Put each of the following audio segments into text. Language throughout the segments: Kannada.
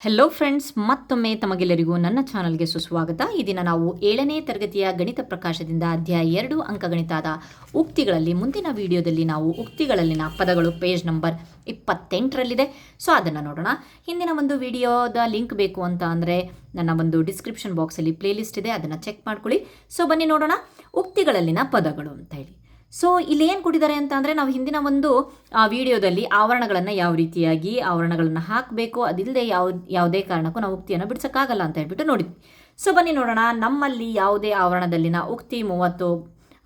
ಹೆಲೋ ಫ್ರೆಂಡ್ಸ್, ಮತ್ತೊಮ್ಮೆ ತಮಗೆಲ್ಲರಿಗೂ ನನ್ನ ಚಾನಲ್ಗೆ ಸುಸ್ವಾಗತ. ಈ ದಿನ ನಾವು 7ನೇ ತರಗತಿಯ ಗಣಿತ ಪ್ರಕಾಶದಿಂದ ಅಧ್ಯಾಯ 2 ಅಂಕಗಣಿತದ ಉಕ್ತಿಗಳಲ್ಲಿ ಮುಂದಿನ ವಿಡಿಯೋದಲ್ಲಿ ನಾವು ಉಕ್ತಿಗಳಲ್ಲಿನ ಪದಗಳು ಪೇಜ್ ನಂಬರ್ 28ರಲ್ಲಿದೆ. ಸೊ ಅದನ್ನು ನೋಡೋಣ. ಹಿಂದಿನ ಒಂದು ವಿಡಿಯೋದ ಲಿಂಕ್ ಬೇಕು ಅಂತ ಅಂದರೆ ನನ್ನ ಒಂದು ಡಿಸ್ಕ್ರಿಪ್ಷನ್ ಬಾಕ್ಸಲ್ಲಿ ಪ್ಲೇಲಿಸ್ಟ್ ಇದೆ, ಅದನ್ನು ಚೆಕ್ ಮಾಡ್ಕೊಳ್ಳಿ. ಸೊ ಬನ್ನಿ ನೋಡೋಣ ಉಕ್ತಿಗಳಲ್ಲಿನ ಪದಗಳು ಅಂತ ಹೇಳಿ. ಸೊ ಇಲ್ಲಿ ಏನು ಕೊಟ್ಟಿದ್ದಾರೆ ಅಂತ ಅಂದರೆ, ನಾವು ಹಿಂದಿನ ಒಂದು ವಿಡಿಯೋದಲ್ಲಿ ಆವರಣಗಳನ್ನು ಯಾವ ರೀತಿಯಾಗಿ ಆವರಣಗಳನ್ನು ಹಾಕಬೇಕು, ಅದಿಲ್ಲದೆ ಯಾವುದೇ ಕಾರಣಕ್ಕೂ ನಾವು ಉಕ್ತಿಯನ್ನು ಬಿಡಿಸೋಕ್ಕಾಗಲ್ಲ ಅಂತ ಹೇಳ್ಬಿಟ್ಟು ನೋಡಿದ್ವಿ. ಸೊ ಬನ್ನಿ ನೋಡೋಣ. ನಮ್ಮಲ್ಲಿ ಯಾವುದೇ ಆವರಣದಲ್ಲಿನ ಉಕ್ತಿ 30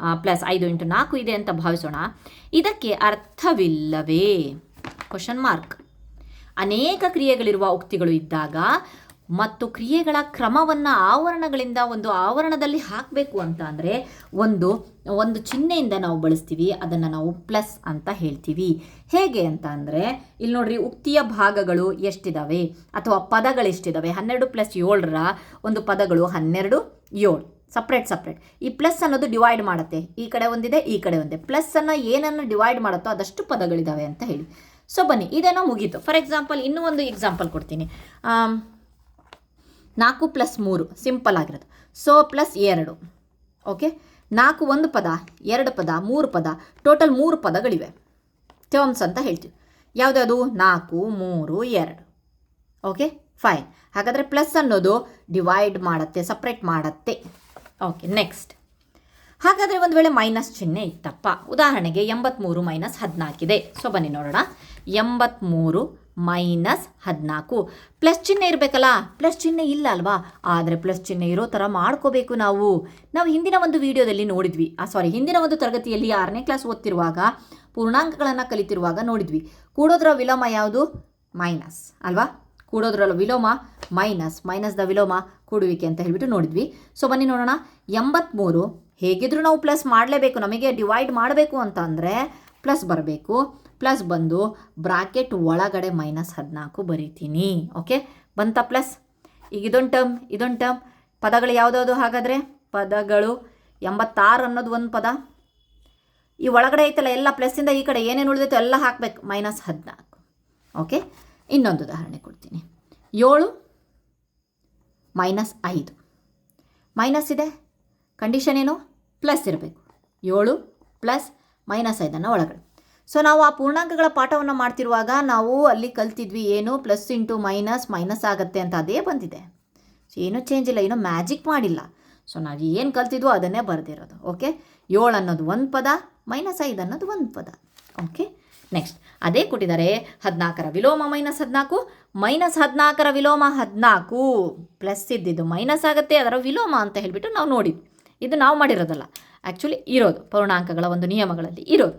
+ 5 × 4 ಇದೆ ಅಂತ ಭಾವಿಸೋಣ. ಇದಕ್ಕೆ ಅರ್ಥವಿಲ್ಲವೇ? Question mark. ಅನೇಕ ಕ್ರಿಯೆಗಳಿರುವ ಉಕ್ತಿಗಳು ಇದ್ದಾಗ ಮತ್ತು ಕ್ರಿಯೆಗಳ ಕ್ರಮವನ್ನು ಆವರಣಗಳಿಂದ ಒಂದು ಆವರಣದಲ್ಲಿ ಹಾಕಬೇಕು ಅಂತ ಅಂದರೆ ಒಂದು ಚಿಹ್ನೆಯಿಂದ ನಾವು ಬಳಸ್ತೀವಿ, ಅದನ್ನು ನಾವು ಪ್ಲಸ್ ಅಂತ ಹೇಳ್ತೀವಿ. ಹೇಗೆ ಅಂತ ಅಂದರೆ, ಇಲ್ಲಿ ನೋಡ್ರಿ, ಉಕ್ತಿಯ ಭಾಗಗಳು ಎಷ್ಟಿದ್ದಾವೆ ಅಥವಾ ಪದಗಳೆಷ್ಟಿದ್ದಾವೆ. 12 + 7ರ ಒಂದು ಪದಗಳು 12, 7 ಸಪ್ರೇಟ್. ಈ ಪ್ಲಸ್ ಅನ್ನೋದು ಡಿವೈಡ್ ಮಾಡುತ್ತೆ. ಈ ಕಡೆ ಒಂದಿದೆ, ಈ ಕಡೆ ಒಂದಿದೆ. ಪ್ಲಸ್ಸನ್ನು ಏನನ್ನು ಡಿವೈಡ್ ಮಾಡುತ್ತೋ ಅದಷ್ಟು ಪದಗಳಿದ್ದಾವೆ ಅಂತ ಹೇಳಿ. ಸೊ ಬನ್ನಿ, ಇದೇನೋ ಮುಗೀತು. ಫಾರ್ ಎಕ್ಸಾಂಪಲ್ ಇನ್ನೂ ಒಂದು ಎಕ್ಸಾಂಪಲ್ ಕೊಡ್ತೀನಿ. 4 + 3 ಸಿಂಪಲ್ ಆಗಿರೋದು. ಸೊ +2. ಓಕೆ, 4 ಒಂದು ಪದ, 2 ಪದ, 3 ಪದ, ಟೋಟಲ್ 3 ಪದಗಳಿವೆ. ಟರ್ಮ್ಸ್ ಅಂತ ಹೇಳ್ತೀವಿ. ಯಾವುದ್ಯಾವುದು? 4, 3, 2. Okay fine. ಹಾಗಾದರೆ ಪ್ಲಸ್ ಅನ್ನೋದು ಡಿವೈಡ್ ಮಾಡುತ್ತೆ, ಸಪ್ರೇಟ್ ಮಾಡುತ್ತೆ. Okay, next. ಹಾಗಾದರೆ ಒಂದು ವೇಳೆ ಮೈನಸ್ ಚಿಹ್ನೆ ಇತ್ತಪ್ಪ, ಉದಾಹರಣೆಗೆ 83 - 14 ಇದೆ. ಸೊ ಬನ್ನಿ ನೋಡೋಣ. 83 - 14 ಪ್ಲಸ್ ಚಿಹ್ನೆ ಇರಬೇಕಲ್ಲ. ಪ್ಲಸ್ ಚಿಹ್ನೆ ಇಲ್ಲ ಅಲ್ವಾ? ಆದರೆ ಪ್ಲಸ್ ಚಿಹ್ನೆ ಇರೋ ಥರ ಮಾಡ್ಕೋಬೇಕು. ನಾವು ಹಿಂದಿನ ಒಂದು ವಿಡಿಯೋದಲ್ಲಿ ನೋಡಿದ್ವಿ, ಹಿಂದಿನ ಒಂದು ತರಗತಿಯಲ್ಲಿ 6ನೇ ಕ್ಲಾಸ್ ಓದ್ತಿರುವಾಗ ಪೂರ್ಣಾಂಕಗಳನ್ನು ಕಲಿತಿರುವಾಗ ನೋಡಿದ್ವಿ. ಕೂಡೋದ್ರ ವಿಲೋಮ ಯಾವುದು? ಮೈನಸ್ ಅಲ್ವಾ? ಕೂಡೋದ್ರ ವಿಲೋಮ ಮೈನಸ್ದ ವಿಲೋಮ ಕೂಡುವಿಕೆ ಅಂತ ಹೇಳಿಬಿಟ್ಟು ನೋಡಿದ್ವಿ. ಸೊ ಬನ್ನಿ ನೋಡೋಣ. 83 ಹೇಗಿದ್ರೂ ನಾವು ಪ್ಲಸ್ ಮಾಡಲೇಬೇಕು. ನಮಗೆ ಡಿವೈಡ್ ಮಾಡಬೇಕು ಅಂತ ಅಂದರೆ ಪ್ಲಸ್ ಬರಬೇಕು. ಪ್ಲಸ್ ಬಂದು ಬ್ರಾಕೆಟ್ ಒಳಗಡೆ -14 ಬರೀತೀನಿ. ಓಕೆ, ಬಂತ ಪ್ಲಸ್. ಈಗ ಇದೊಂದು ಟರ್ಮ್. ಪದಗಳು ಯಾವುದಾವುದು? ಹಾಗಾದರೆ ಪದಗಳು 86 ಅನ್ನೋದು ಒಂದು ಪದ. ಈ ಒಳಗಡೆ ಐತಲ್ಲ ಎಲ್ಲ ಪ್ಲಸ್ಸಿಂದ ಈ ಕಡೆ ಏನೇನು ಉಳಿದೈತೋ ಎಲ್ಲ ಹಾಕಬೇಕು, -14. ಓಕೆ, ಇನ್ನೊಂದು ಉದಾಹರಣೆ ಕೊಡ್ತೀನಿ. 7 - 5 ಮೈನಸ್ ಇದೆ. ಕಂಡೀಷನ್ ಏನು? ಪ್ಲಸ್ ಇರಬೇಕು. 7 + -5 ಒಳಗಡೆ. ಸೊ ನಾವು ಆ ಪೂರ್ಣಾಂಕಗಳ ಪಾಠವನ್ನು ಮಾಡ್ತಿರುವಾಗ ನಾವು ಅಲ್ಲಿ ಕಲ್ತಿದ್ವಿ ಏನು? ಪ್ಲಸ್ ಇಂಟು ಮೈನಸ್ ಆಗುತ್ತೆ ಅಂತ. ಅದೇ ಬಂದಿದೆ. ಸೊ ಏನೂ ಚೇಂಜ್ ಇಲ್ಲ, ಏನೂ ಮ್ಯಾಜಿಕ್ ಮಾಡಿಲ್ಲ. ಸೊ ನಾವು ಏನು ಕಲ್ತಿದ್ವೋ ಅದನ್ನೇ ಬರೆದಿರೋದು. ಓಕೆ, 7 ಅನ್ನೋದು ಒಂದು ಪದ, -5 ಅನ್ನೋದು ಒಂದು ಪದ. Okay, next. ಅದೇ ಕೊಟ್ಟಿದ್ದಾರೆ 14ರ ವಿಲೋಮ -14, -14ರ ವಿಲೋಮ 14. ಪ್ಲಸ್ ಇದ್ದಿದ್ದು ಮೈನಸ್ ಆಗುತ್ತೆ, ಅದರ ವಿಲೋಮ ಅಂತ ಹೇಳಿಬಿಟ್ಟು ನಾವು ನೋಡಿದ್ವಿ. ಇದು ನಾವು ಮಾಡಿರೋದಲ್ಲ, ಆ್ಯಕ್ಚುಲಿ ಇರೋದು ಪೂರ್ಣಾಂಕಗಳ ಒಂದು ನಿಯಮಗಳಲ್ಲಿ ಇರೋದು.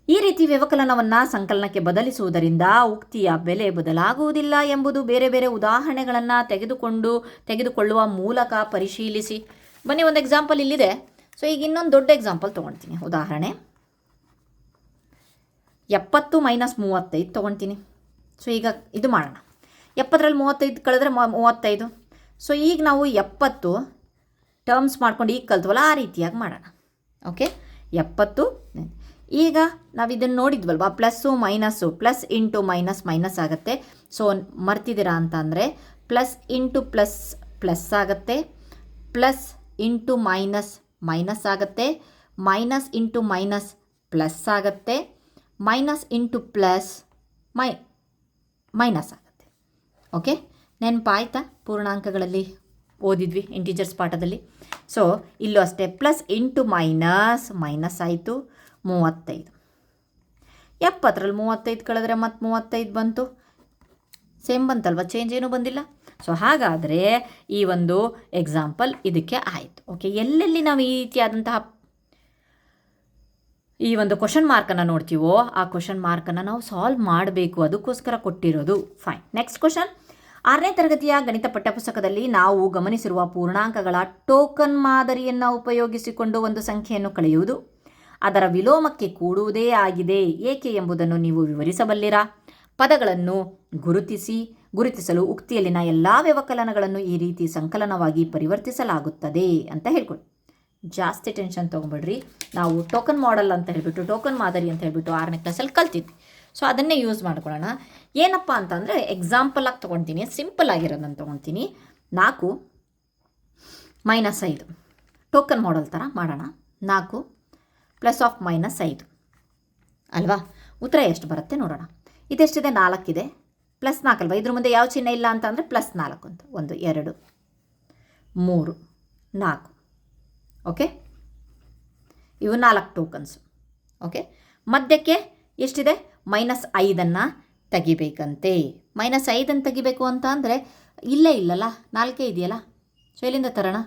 ಈ ರೀತಿ ವ್ಯವಕಲನವನ್ನು ಸಂಕಲನಕ್ಕೆ ಬದಲಿಸುವುದರಿಂದ ಉಕ್ತಿಯ ಬೆಲೆ ಬದಲಾಗುವುದಿಲ್ಲ ಎಂಬುದು ಬೇರೆ ಬೇರೆ ಉದಾಹರಣೆಗಳನ್ನು ತೆಗೆದುಕೊಳ್ಳುವ ಮೂಲಕ ಪರಿಶೀಲಿಸಿ. ಬನ್ನಿ, ಒಂದು ಎಕ್ಸಾಂಪಲ್ ಇಲ್ಲಿದೆ. ಸೊ ಈಗ ಇನ್ನೊಂದು ದೊಡ್ಡ ಎಕ್ಸಾಂಪಲ್ ತೊಗೊಳ್ತೀನಿ. ಉದಾಹರಣೆ 70 - 35 ತೊಗೊಳ್ತೀನಿ. ಸೊ ಈಗ ಇದು ಮಾಡೋಣ. 70ರಲ್ಲಿ 35 ಕಳೆದ್ರೆ 35. ಸೊ ಈಗ ನಾವು 70 ಟರ್ಮ್ಸ್ ಮಾಡ್ಕೊಂಡು ಈಗ ಕಲ್ತ್ವಲ್ಲ, ಆ ರೀತಿಯಾಗಿ ಮಾಡೋಣ. ಓಕೆ, 70. ಈಗ ನಾವು ಇದನ್ನು ನೋಡಿದ್ವಲ್ವಾ, plus minus, plus into minus ಆಗುತ್ತೆ. ಸೊ ಮರ್ತಿದ್ದೀರಾ ಅಂತ ಅಂದರೆ ಪ್ಲಸ್ ಇಂಟು ಪ್ಲಸ್ ಆಗುತ್ತೆ, ಪ್ಲಸ್ ಇಂಟು ಮೈನಸ್ ಆಗುತ್ತೆ, ಮೈನಸ್ ಇಂಟು ಮೈನಸ್ ಪ್ಲಸ್ ಆಗುತ್ತೆ, ಮೈನಸ್ ಇಂಟು ಪ್ಲಸ್ ಮೈನಸ್ ಆಗುತ್ತೆ. ಓಕೆ, ನೆನಪಾಯ್ತಾ? ಪೂರ್ಣಾಂಕಗಳಲ್ಲಿ ಓದಿದ್ವಿ ಇಂಟಿಜರ್ಸ್ ಪಾಠದಲ್ಲಿ. ಸೊ ಇಲ್ಲೂ ಅಷ್ಟೇ, ಪ್ಲಸ್ ಇಂಟು ಮೈನಸ್ ಆಯಿತು, 35. 70ರಲ್ಲಿ 35 ಕಳೆದ್ರೆ ಮತ್ತೆ 35 ಬಂತು. ಸೇಮ್ ಬಂತಲ್ವ, ಚೇಂಜ್ ಏನೂ ಬಂದಿಲ್ಲ. ಸೊ ಹಾಗಾದರೆ ಈ ಒಂದು ಎಕ್ಸಾಂಪಲ್ ಇದಕ್ಕೆ ಆಯಿತು. ಓಕೆ, ಎಲ್ಲೆಲ್ಲಿ ನಾವು ಈ ರೀತಿಯಾದಂತಹ ಈ ಒಂದು ಕ್ವಶನ್ ಮಾರ್ಕನ್ನು ನೋಡ್ತೀವೋ ಆ ಕ್ವಶನ್ ಮಾರ್ಕನ್ನು ನಾವು ಸಾಲ್ವ್ ಮಾಡಬೇಕು, ಅದಕ್ಕೋಸ್ಕರ ಕೊಟ್ಟಿರೋದು. ಫೈನ್. Next question. 6ನೇ ತರಗತಿಯ ಗಣಿತ ಪಠ್ಯಪುಸ್ತಕದಲ್ಲಿ ನಾವು ಗಮನಿಸಿರುವ ಪೂರ್ಣಾಂಕಗಳ ಟೋಕನ್ ಮಾದರಿಯನ್ನು ಉಪಯೋಗಿಸಿಕೊಂಡು ಒಂದು ಸಂಖ್ಯೆಯನ್ನು ಕಳೆಯುವುದು ಅದರ ವಿಲೋಮಕ್ಕೆ ಕೂಡುವುದೇ ಆಗಿದೆ. ಏಕೆ ಎಂಬುದನ್ನು ನೀವು ವಿವರಿಸಬಲ್ಲಿರಾ? ಪದಗಳನ್ನು ಗುರುತಿಸಲು ಉಕ್ತಿಯಲ್ಲಿನ ಎಲ್ಲ ವ್ಯವಕಲನಗಳನ್ನು ಈ ರೀತಿ ಸಂಕಲನವಾಗಿ ಪರಿವರ್ತಿಸಲಾಗುತ್ತದೆ ಅಂತ ಹೇಳ್ಕೊಡಿ. ಜಾಸ್ತಿ ಟೆನ್ಷನ್ ತೊಗೊಂಬಿಡ್ರಿ. ನಾವು ಟೋಕನ್ ಮಾಡೆಲ್ ಅಂತ ಹೇಳ್ಬಿಟ್ಟು, ಟೋಕನ್ ಮಾದರಿ ಅಂತ ಹೇಳ್ಬಿಟ್ಟು 6ನೇ ಕ್ಲಾಸಲ್ಲಿ ಕಲ್ತಿದ್ವಿ. ಸೊ ಅದನ್ನೇ ಯೂಸ್ ಮಾಡ್ಕೊಳ್ಳೋಣ. ಏನಪ್ಪ ಅಂತಂದರೆ ಎಕ್ಸಾಂಪಲಾಗಿ ತೊಗೊಳ್ತೀನಿ, ಸಿಂಪಲ್ ಆಗಿರೋದನ್ನು ತೊಗೊಳ್ತೀನಿ. 4 - 5 ಟೋಕನ್ ಮಾಡಲ್ ಥರ ಮಾಡೋಣ. 4 + -5 ಅಲ್ವಾ? ಉತ್ತರ ಎಷ್ಟು ಬರುತ್ತೆ ನೋಡೋಣ. ಇದೆಷ್ಟಿದೆ? 4 ಇದೆ, +4 ಅಲ್ವಾ? ಇದ್ರ ಮುಂದೆ ಯಾವ ಚಿಹ್ನೆ ಇಲ್ಲ ಅಂತ ಅಂದರೆ +4 ಅಂತ. 1 2 3 4. ಓಕೆ, ಇವು 4 ಟೋಕನ್ಸು. ಓಕೆ, ಮಧ್ಯಕ್ಕೆ ಎಷ್ಟಿದೆ? -5 ತೆಗಿಬೇಕಂತೆ. -5 ತೆಗಿಬೇಕು ಅಂತ ಅಂದರೆ ಇಲ್ಲೇ ಇಲ್ಲಲ್ಲ, 4 ಇದೆಯಲ್ಲ. ಸೊ ಎಲ್ಲಿಂದ ತರೋಣ?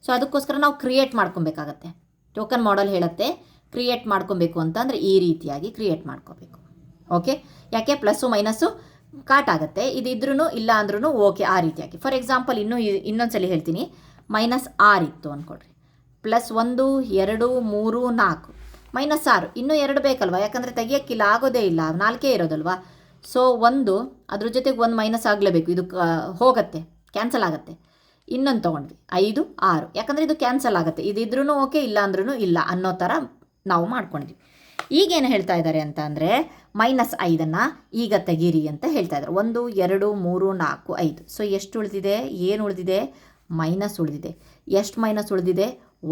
ಸೊ ಅದಕ್ಕೋಸ್ಕರ ನಾವು ಕ್ರಿಯೇಟ್ ಮಾಡ್ಕೊಬೇಕಾಗತ್ತೆ. ಟೋಕನ್ ಮಾಡಲ್ ಹೇಳುತ್ತೆ ಕ್ರಿಯೇಟ್ ಮಾಡ್ಕೊಬೇಕು ಅಂತ ಅಂದರೆ ಈ ರೀತಿಯಾಗಿ ಕ್ರಿಯೇಟ್ ಮಾಡ್ಕೋಬೇಕು. ಓಕೆ, ಯಾಕೆ ಪ್ಲಸ್ಸು ಮೈನಸ್ಸು ಕಾಟ್ ಆಗುತ್ತೆ, ಇದಿದ್ರೂ ಇಲ್ಲ ಅಂದ್ರೂ ಓಕೆ ಆ ರೀತಿಯಾಗಿ. ಫಾರ್ ಎಕ್ಸಾಂಪಲ್ ಇನ್ನೊಂದ್ಸಲಿ ಹೇಳ್ತೀನಿ. -6 ಇತ್ತು ಅಂದ್ಕೊಡ್ರಿ, +1 2 3 4 -6 ಇನ್ನೂ 2 ಬೇಕಲ್ವಾ? ಯಾಕಂದರೆ ತೆಗಿಯೋಕ್ಕಿಲ್ಲ, ಆಗೋದೇ ಇಲ್ಲ, 4 ಇರೋದಲ್ವಾ. ಸೊ 1 ಅದ್ರ ಜೊತೆಗೆ 1 ಮೈನಸ್ ಆಗಲೇಬೇಕು, ಇದು ಹೋಗುತ್ತೆ, ಕ್ಯಾನ್ಸಲ್ ಆಗುತ್ತೆ. ಇನ್ನೊಂದು ತೊಗೊಂಡ್ವಿ 5 6, ಯಾಕಂದರೆ ಇದು ಕ್ಯಾನ್ಸಲ್ ಆಗುತ್ತೆ, ಇದಿದ್ರೂ ಓಕೆ ಇಲ್ಲ ಅಂದ್ರೂ ಇಲ್ಲ ಅನ್ನೋ ಥರ ನಾವು ಮಾಡ್ಕೊಂಡಿದ್ವಿ. ಈಗೇನು ಹೇಳ್ತಾ ಇದ್ದಾರೆ ಅಂತ ಅಂದರೆ -5 ಈಗ ತೆಗೀರಿ ಅಂತ ಹೇಳ್ತಾ ಇದ್ದಾರೆ. 1 2 3 4 5. ಸೊ ಎಷ್ಟು ಉಳಿದಿದೆ? ಏನು ಉಳಿದಿದೆ? ಮೈನಸ್ ಉಳಿದಿದೆ. ಎಷ್ಟು ಮೈನಸ್ ಉಳಿದಿದೆ?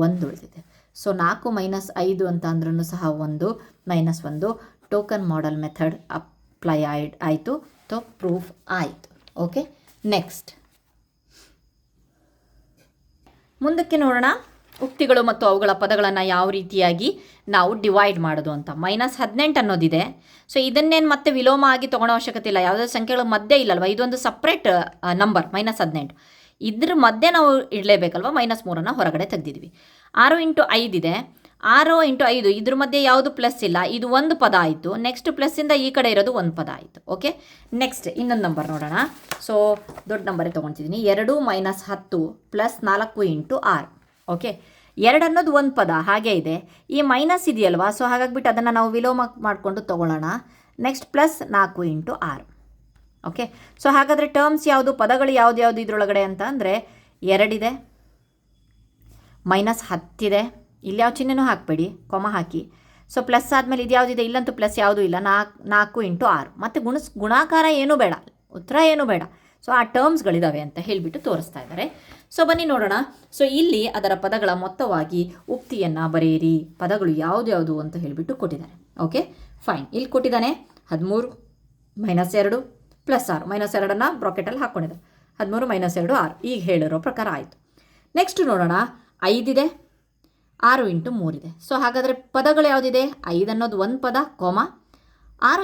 1 ಉಳಿದಿದೆ. ಸೊ 4 - 5 ಅಂತ ಅಂದ್ರೂ ಸಹ 1 - 1 ಟೋಕನ್ ಮಾಡಲ್ ಮೆಥಡ್ ಅಪ್ಲೈ ಆಯಿತು. ಸೊ ಪ್ರೂಫ್ ಆಯಿತು. ಓಕೆ, ನೆಕ್ಸ್ಟ್ ಮುಂದಕ್ಕೆ ನೋಡೋಣ. ಉಕ್ತಿಗಳು ಮತ್ತು ಅವುಗಳ ಪದಗಳನ್ನು ಯಾವ ರೀತಿಯಾಗಿ ನಾವು ಡಿವೈಡ್ ಮಾಡೋದು ಅಂತ. -18 ಅನ್ನೋದಿದೆ. ಸೊ ಇದನ್ನೇನು ಮತ್ತೆ ವಿಲೋಮ ಆಗಿ ತೊಗೊಳ್ಳೋ ಅವಶ್ಯಕತೆ ಇಲ್ಲ, ಯಾವುದೇ ಸಂಖ್ಯೆಗಳ ಮಧ್ಯೆ ಇಲ್ಲಲ್ವ, ಇದೊಂದು ಸಪ್ರೇಟ್ ನಂಬರ್. -18 ಇದ್ರ ಮಧ್ಯೆ ನಾವು ಇಡಲೇಬೇಕಲ್ವ. -3 ಹೊರಗಡೆ ತೆಗೆದಿದ್ವಿ. 6 × 5 ಇದೆ. 6 × 5 ಇದ್ರ ಮಧ್ಯೆ ಯಾವುದು ಪ್ಲಸ್ ಇಲ್ಲ, ಇದು ಒಂದು ಪದ ಆಯಿತು. ನೆಕ್ಸ್ಟ್ ಪ್ಲಸ್ಸಿಂದ ಈ ಕಡೆ ಇರೋದು ಒಂದು ಪದ ಆಯಿತು. ಓಕೆ, ನೆಕ್ಸ್ಟ್ ಇನ್ನೊಂದು ನಂಬರ್ ನೋಡೋಣ. ಸೊ ದೊಡ್ಡ ನಂಬರೇ ತೊಗೊಳ್ತಿದ್ದೀನಿ. 2 - 10 + 4 × 6. ಓಕೆ, 2 ಅನ್ನೋದು ಒಂದು ಪದ ಹಾಗೇ ಇದೆ. ಈ ಮೈನಸ್ ಇದೆಯಲ್ವಾ, ಸೊ ಹಾಗಾಗಿಬಿಟ್ಟು ಅದನ್ನು ನಾವು ವಿಲೋಮ ಮಾಡಿಕೊಂಡು ತೊಗೊಳ್ಳೋಣ. ನೆಕ್ಸ್ಟ್ +4 × 6. ಓಕೆ, ಸೊ ಹಾಗಾದರೆ ಟರ್ಮ್ಸ್ ಯಾವುದು, ಪದಗಳು ಯಾವುದು ಇದರೊಳಗಡೆ ಅಂತ ಅಂದರೆ 2 ಇದೆ, -10 ಇದೆ. ಇಲ್ಲಿ ಯಾವ ಚಿಹ್ನೆನೂ ಹಾಕಬೇಡಿ, ಕೊಮ ಹಾಕಿ. ಸೊ ಪ್ಲಸ್ ಆದಮೇಲೆ ಇದು ಯಾವುದಿದೆ? ಇಲ್ಲಂತೂ ಪ್ಲಸ್ ಯಾವುದೂ ಇಲ್ಲ. 4 × 6 ಮತ್ತು ಗುಣಾಕಾರ ಏನೂ ಬೇಡ, ಉತ್ತರ ಏನೂ ಬೇಡ. ಸೊ ಆ ಟರ್ಮ್ಸ್ಗಳಿದ್ದಾವೆ ಅಂತ ಹೇಳಿಬಿಟ್ಟು ತೋರಿಸ್ತಾ ಇದ್ದಾರೆ. ಸೊ ಬನ್ನಿ ನೋಡೋಣ. ಸೊ ಇಲ್ಲಿ ಅದರ ಪದಗಳ ಮೊತ್ತವಾಗಿ ಉಕ್ತಿಯನ್ನು ಬರೆಯಿರಿ. ಪದಗಳು ಯಾವುದು ಅಂತ ಹೇಳಿಬಿಟ್ಟು ಕೊಟ್ಟಿದ್ದಾರೆ. Okay, fine. ಇಲ್ಲಿ ಕೊಟ್ಟಿದ್ದಾನೆ 13 - 2 + 6. -2 ಬ್ರಾಕೆಟಲ್ಲಿ ಹಾಕ್ಕೊಂಡಿದ್ದಾರೆ. 13 - 2 6. ಈಗ ಹೇಳಿರೋ ಪ್ರಕಾರ ಆಯಿತು. ನೆಕ್ಸ್ಟ್ ನೋಡೋಣ. 5 ಇದೆ, 6 × 3 ಇದೆ. ಸೊ ಹಾಗಾದರೆ ಪದಗಳು ಯಾವುದಿದೆ? 5 ಅನ್ನೋದು ಒಂದು ಪದ, 6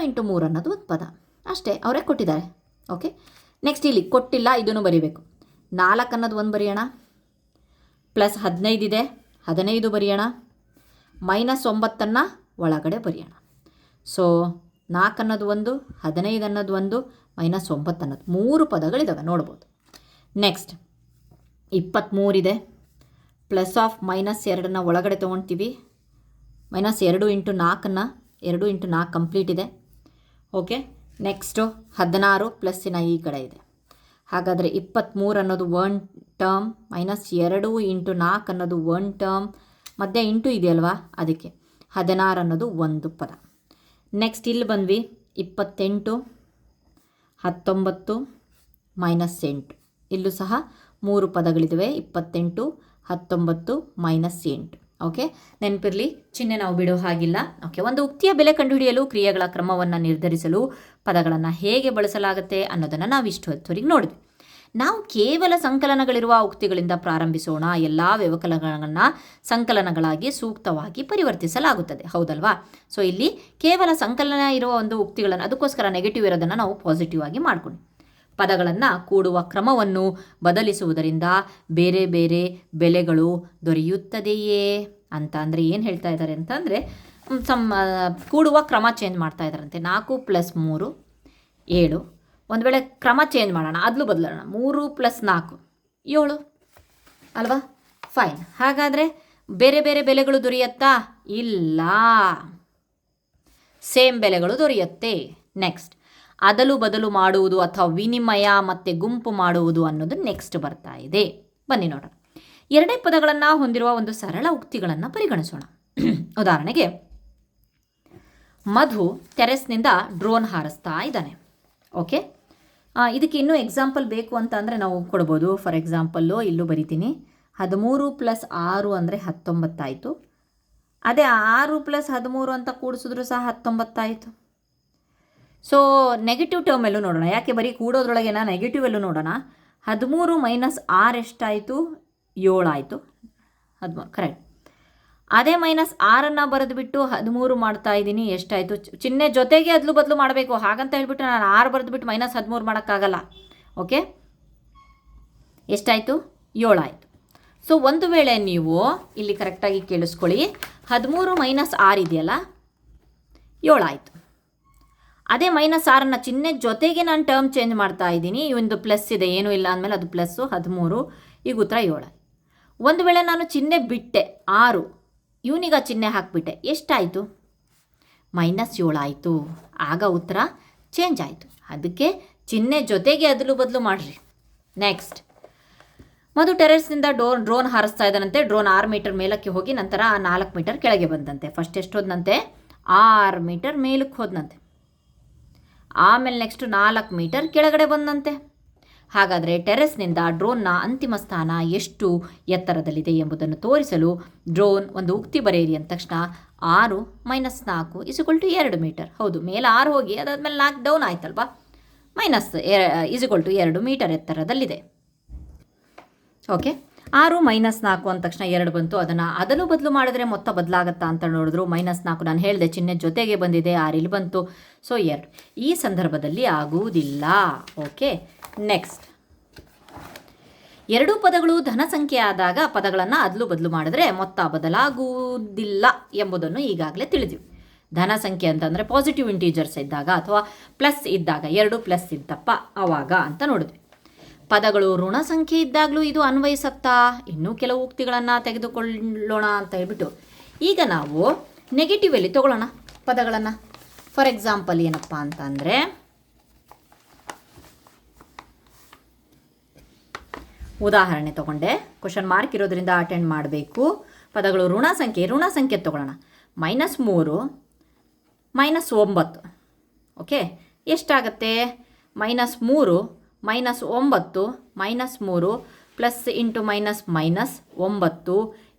× 3 ಅನ್ನೋದು ಒಂದು ಪದ ಅಷ್ಟೇ, ಅವರೇ ಕೊಟ್ಟಿದ್ದಾರೆ. ಓಕೆ, ನೆಕ್ಸ್ಟ್ ಇಲ್ಲಿ ಕೊಟ್ಟಿಲ್ಲ, ಇದನ್ನು ಬರೀಬೇಕು. 4 ಅನ್ನೋದು ಒಂದು ಬರೆಯೋಣ, +15 ಇದೆ, 15 ಬರೆಯೋಣ, -9 ಒಳಗಡೆ ಬರೆಯೋಣ. ಸೊ 4 ಅನ್ನೋದು 1, 15 ಅನ್ನೋದು 1, -9 ಅನ್ನೋದು 3 ಪದಗಳಿದ್ದಾವೆ ನೋಡ್ಬೋದು. ನೆಕ್ಸ್ಟ್ 23 ಇದೆ, +-2 ಒಳಗಡೆ ತೊಗೊಳ್ತೀವಿ. -2 × 4 2 × 4 ಕಂಪ್ಲೀಟ್ ಇದೆ. ಓಕೆ, ನೆಕ್ಸ್ಟು 16 ಪ್ಲಸ್ಸಿನ ಈ ಕಡೆ ಇದೆ. ಹಾಗಾದರೆ 23 ಅನ್ನೋದು 1 ಟರ್ಮ್, -2 × 4 ಅನ್ನೋದು 1 ಟರ್ಮ್, ಮಧ್ಯೆ ಇಂಟು ಇದೆಯಲ್ವಾ ಅದಕ್ಕೆ 16 ಅನ್ನೋದು ಒಂದು ಪದ. ನೆಕ್ಸ್ಟ್ ಇಲ್ಲಿ ಬಂದ್ವಿ. 28 19 -8 ಇಲ್ಲೂ ಸಹ 3 ಪದಗಳಿದ್ದಾವೆ. 28 19 -8. ಓಕೆ, ನೆನಪಿರಲಿ, ಚಿಹ್ನೆ ನಾವು ಬಿಡೋ ಹಾಗಿಲ್ಲ. ಓಕೆ, ಒಂದು ಉಕ್ತಿಯ ಬೆಲೆ ಕಂಡುಹಿಡಿಯಲು ಕ್ರಿಯೆಗಳ ಕ್ರಮವನ್ನು ನಿರ್ಧರಿಸಲು ಪದಗಳನ್ನು ಹೇಗೆ ಬಳಸಲಾಗುತ್ತೆ ಅನ್ನೋದನ್ನು ನಾವು ಹೊತ್ತಿಗೆ ನೋಡಿದ್ವಿ. ನಾವು ಕೇವಲ ಸಂಕಲನಗಳಿರುವ ಉಕ್ತಿಗಳಿಂದ ಪ್ರಾರಂಭಿಸೋಣ. ಎಲ್ಲ ವ್ಯವಕಲನಗಳನ್ನು ಸಂಕಲನಗಳಾಗಿ ಸೂಕ್ತವಾಗಿ ಪರಿವರ್ತಿಸಲಾಗುತ್ತದೆ, ಹೌದಲ್ವಾ? ಸೊ ಇಲ್ಲಿ ಕೇವಲ ಸಂಕಲನ ಇರುವ ಒಂದು ಉಕ್ತಿಗಳನ್ನು, ಅದಕ್ಕೋಸ್ಕರ ನೆಗೆಟಿವ್ ಇರೋದನ್ನು ನಾವು ಪಾಸಿಟಿವ್ ಆಗಿ ಮಾಡ್ಕೊಂಡು ಪದಗಳನ್ನು ಕೂಡುವ ಕ್ರಮವನ್ನು ಬದಲಿಸುವುದರಿಂದ ಬೇರೆ ಬೇರೆ ಬೆಲೆಗಳು ದೊರೆಯುತ್ತದೆಯೇ ಅಂತ ಅಂದರೆ ಏನು ಹೇಳ್ತಾ ಇದ್ದಾರೆ ಅಂತಂದರೆ ಕೂಡುವ ಕ್ರಮ ಚೇಂಜ್ ಮಾಡ್ತಾ ಇದ್ದಾರಂತೆ. 4 + 3 7. ಒಂದು ವೇಳೆ ಕ್ರಮ ಚೇಂಜ್ ಮಾಡೋಣ, ಅದಲು ಬದಲೋಣ. 3 + 4 7 ಅಲ್ವಾ? ಫೈನ್. ಹಾಗಾದರೆ ಬೇರೆ ಬೇರೆ ಬೆಲೆಗಳು ದೊರೆಯುತ್ತಾ? ಇಲ್ಲ, ಸೇಮ್ ಬೆಲೆಗಳು ದೊರೆಯುತ್ತೆ. ನೆಕ್ಸ್ಟ್ ಅದಲು ಬದಲು ಮಾಡುವುದು ಅಥವಾ ವಿನಿಮಯ ಮತ್ತು ಗುಂಪು ಮಾಡುವುದು ಅನ್ನೋದು ನೆಕ್ಸ್ಟ್ ಬರ್ತಾ ಇದೆ. ಬನ್ನಿ ನೋಡೋಣ. ಎರಡೇ ಪದಗಳನ್ನು ಹೊಂದಿರುವ ಒಂದು ಸರಳ ಉಕ್ತಿಗಳನ್ನು ಪರಿಗಣಿಸೋಣ. ಉದಾಹರಣೆಗೆ ಮಧು ಟೆರೆಸ್ನಿಂದ ಡ್ರೋನ್ ಹಾರಿಸ್ತಾ ಇದ್ದಾನೆ. ಓಕೆ, ಇದಕ್ಕೆ ಇನ್ನೂ ಎಕ್ಸಾಂಪಲ್ ಬೇಕು ಅಂತ ಅಂದರೆ ನಾವು ಕೊಡ್ಬೋದು. ಫಾರ್ ಎಕ್ಸಾಂಪಲ್ಲು ಇಲ್ಲೂ ಬರಿತೀನಿ. 13 + 6 ಅಂದರೆ 19 ಆಯಿತು. ಅದೇ 6 + 13 ಅಂತ ಕೂಡಿಸಿದ್ರು ಸಹ 19 ಆಯಿತು. ಸೊ ನೆಗೆಟಿವ್ ಟರ್ಮಲ್ಲೂ ನೋಡೋಣ, ಯಾಕೆ ಬರೀ ಕೂಡೋದ್ರೊಳಗೆ ನೆಗೆಟಿವಲ್ಲೂ ನೋಡೋಣ. 13 - 6 ಎಷ್ಟಾಯಿತು? 7 ಆಯಿತು. 13 ಕರೆಕ್ಟ್. ಅದೇ -6 ಬರೆದುಬಿಟ್ಟು 13 ಮಾಡ್ತಾ ಇದ್ದೀನಿ, ಎಷ್ಟಾಯಿತು? ಚಿಹ್ನೆ ಜೊತೆಗೆ ಅದಲು ಬದಲು ಮಾಡಬೇಕು. ಹಾಗಂತ ಹೇಳ್ಬಿಟ್ಟು ನಾನು 6 ಬರೆದುಬಿಟ್ಟು -13 ಮಾಡೋಕ್ಕಾಗಲ್ಲ. ಓಕೆ, ಎಷ್ಟಾಯಿತು? 7 ಆಯಿತು. ಸೊ ಒಂದು ವೇಳೆ ನೀವು ಇಲ್ಲಿ ಕರೆಕ್ಟಾಗಿ ಕೇಳಿಸ್ಕೊಳ್ಳಿ, 13 - 6 ಇದೆಯಲ್ಲ, 7 ಆಯಿತು. ಅದೇ -6 ಚಿಹ್ನೆ ಜೊತೆಗೆ ನಾನು ಟರ್ಮ್ ಚೇಂಜ್ ಮಾಡ್ತಾ ಇದ್ದೀನಿ. ಒಂದು ಪ್ಲಸ್ ಇದೆ, ಏನೂ ಇಲ್ಲ ಅಂದಮೇಲೆ ಅದು ಪ್ಲಸ್ಸು 13. ಈಗ ಉತ್ತರ 7. ಒಂದು ವೇಳೆ ನಾನು ಚಿಹ್ನೆ ಬಿಟ್ಟೆ 6, ಇವನಿಗೆ ಆ ಚಿಹ್ನೆ ಹಾಕಿಬಿಟ್ಟೆ, ಎಷ್ಟಾಯಿತು? -7 ಆಯಿತು. ಆಗ ಉತ್ತರ ಚೇಂಜ್ ಆಯಿತು. ಅದಕ್ಕೆ ಚಿಹ್ನೆ ಜೊತೆಗೆ ಅದಲು ಬದಲು ಮಾಡಿರಿ. ನೆಕ್ಸ್ಟ್, ಮಧು ಟೆರೆಸ್ನಿಂದ ಡ್ರೋನ್ ಹಾರಿಸ್ತಾ ಇದ್ದಾನಂತೆ. ಡ್ರೋನ್ 6 ಮೀಟರ್ ಮೇಲಕ್ಕೆ ಹೋಗಿ ನಂತರ 4 ಮೀಟರ್ ಕೆಳಗೆ ಬಂದಂತೆ. ಫಸ್ಟ್ ಎಷ್ಟು ಹೋದಂತೆ? 6 ಮೀಟರ್ ಮೇಲಕ್ಕೆ ಹೋದಂತೆ. ಆಮೇಲೆ ನೆಕ್ಸ್ಟ್ 4 ಮೀಟರ್ ಕೆಳಗಡೆ ಬಂದಂತೆ. ಹಾಗಾದರೆ ಟೆರೆಸ್ನಿಂದ ಡ್ರೋನ್ನ ಅಂತಿಮ ಸ್ಥಾನ ಎಷ್ಟು ಎತ್ತರದಲ್ಲಿದೆ ಎಂಬುದನ್ನು ತೋರಿಸಲು ಡ್ರೋನ್ ಒಂದು ಉಕ್ತಿ ಬರೆಯಿರಿ ಅಂದ ತಕ್ಷಣ 6 - 4 = 2 ಮೀಟರ್. ಹೌದು, ಮೇಲೆ 6 ಹೋಗಿ ಅದಾದಮೇಲೆ 4 ಡೌನ್ ಆಯ್ತಲ್ವಾ. -2 ಮೀಟರ್ ಎತ್ತರದಲ್ಲಿದೆ. ಓಕೆ, 6 - 4 ಅಂದ ತಕ್ಷಣ 2 ಬಂತು. ಅದನ್ನು ಅದಲು ಬದಲು ಮಾಡಿದ್ರೆ ಮೊತ್ತ ಬದಲಾಗತ್ತಾ ಅಂತ ನೋಡಿದ್ರು. -4 ನಾನು ಹೇಳಿದೆ, ಚಿಹ್ನೆ ಜೊತೆಗೆ ಬಂದಿದೆ, 6 ಇಲ್ಲಿ ಬಂತು. ಸೊ 2 ಈ ಸಂದರ್ಭದಲ್ಲಿ ಆಗುವುದಿಲ್ಲ. ಓಕೆ, ನೆಕ್ಸ್ಟ್, ಎರಡೂ ಪದಗಳು ಧನ ಸಂಖ್ಯೆ ಆದಾಗ ಪದಗಳನ್ನು ಅದಲು ಬದಲು ಮಾಡಿದ್ರೆ ಮೊತ್ತ ಬದಲಾಗುವುದಿಲ್ಲ ಎಂಬುದನ್ನು ಈಗಾಗಲೇ ತಿಳಿದಿವಿ. ಧನ ಸಂಖ್ಯೆ ಅಂತಂದರೆ ಪಾಸಿಟಿವ್ ಇಂಟೀಜರ್ಸ್ ಇದ್ದಾಗ ಅಥವಾ ಪ್ಲಸ್ ಇದ್ದಾಗ, 2 ಪ್ಲಸ್ ಇದ್ದಪ್ಪ ಆವಾಗ ಅಂತ ನೋಡಿದ್ವಿ. ಪದಗಳು ಋಣ ಸಂಖ್ಯೆ ಇದ್ದಾಗಲೂ ಇದು ಅನ್ವಯಿಸುತ್ತಾ? ಇನ್ನೂ ಕೆಲವು ಉಕ್ತಿಗಳನ್ನು ತೆಗೆದುಕೊಳ್ಳೋಣ ಅಂತ ಹೇಳ್ಬಿಟ್ಟು ಈಗ ನಾವು ನೆಗೆಟಿವಲ್ಲಿ ತಗೊಳ್ಳೋಣ ಪದಗಳನ್ನು. ಫಾರ್ ಎಕ್ಸಾಂಪಲ್ ಏನಪ್ಪ ಅಂತ ಅಂದರೆ, ಉದಾಹರಣೆ ತಗೊಂಡೆ, ಕ್ವಶನ್ ಮಾರ್ಕ್ ಇರೋದ್ರಿಂದ ಅಟೆಂಡ್ ಮಾಡಬೇಕು. ಪದಗಳು ಋಣ ಸಂಖ್ಯೆ ತಗೊಳ್ಳೋಣ. -3 - 9. ಓಕೆ, ಎಷ್ಟಾಗತ್ತೆ? -3 - 9 -3 ಪ್ಲಸ್ ಇಂಟು ಮೈನಸ್ -9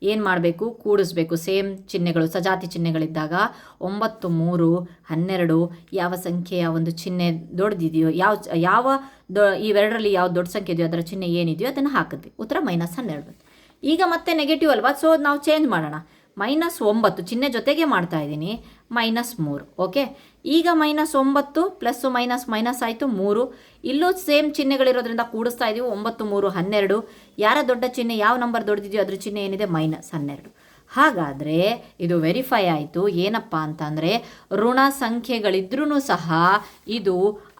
ಏನು ಮಾಡಬೇಕು? ಕೂಡಿಸ್ಬೇಕು. ಸೇಮ್ ಚಿಹ್ನೆಗಳು, ಸಜಾತಿ ಚಿಹ್ನೆಗಳಿದ್ದಾಗ 9 3 12 ಯಾವ ಸಂಖ್ಯೆಯ ಒಂದು ಚಿಹ್ನೆ ದೊಡ್ಡದಿದೆಯೋ, ಇವೆರಡರಲ್ಲಿ ಯಾವ ದೊಡ್ಡ ಸಂಖ್ಯೆ ಇದೆಯೋ ಅದರ ಚಿಹ್ನೆ ಏನಿದೆಯೋ ಅದನ್ನು ಹಾಕಿದ್ವಿ. ಉತ್ತರ -12. ಈಗ ಮತ್ತೆ ನೆಗೆಟಿವ್ ಅಲ್ವಾ, ಸೊ ನಾವು ಚೇಂಜ್ ಮಾಡೋಣ. -9 ಚಿಹ್ನೆ ಜೊತೆಗೆ ಮಾಡ್ತಾ ಇದ್ದೀನಿ, -3. ಓಕೆ, ಈಗ -9 ಪ್ಲಸ್ಸು ಮೈನಸ್ ಆಯಿತು 3. ಇಲ್ಲೂ ಸೇಮ್ ಚಿಹ್ನೆಗಳಿರೋದ್ರಿಂದ ಕೂಡಿಸ್ತಾ ಇದ್ದೀವಿ. 9 3 12. ಯಾರ ದೊಡ್ಡ ಚಿಹ್ನೆ, ಯಾವ ನಂಬರ್ ದೊಡ್ಡದಿದೆಯೋ ಅದ್ರ ಚಿಹ್ನೆ ಏನಿದೆ? -12. ಹಾಗಾದರೆ ಇದು ವೆರಿಫೈ ಆಯಿತು. ಏನಪ್ಪ ಅಂತಂದರೆ ಋಣ ಸಂಖ್ಯೆಗಳಿದ್ರೂ ಸಹ ಇದು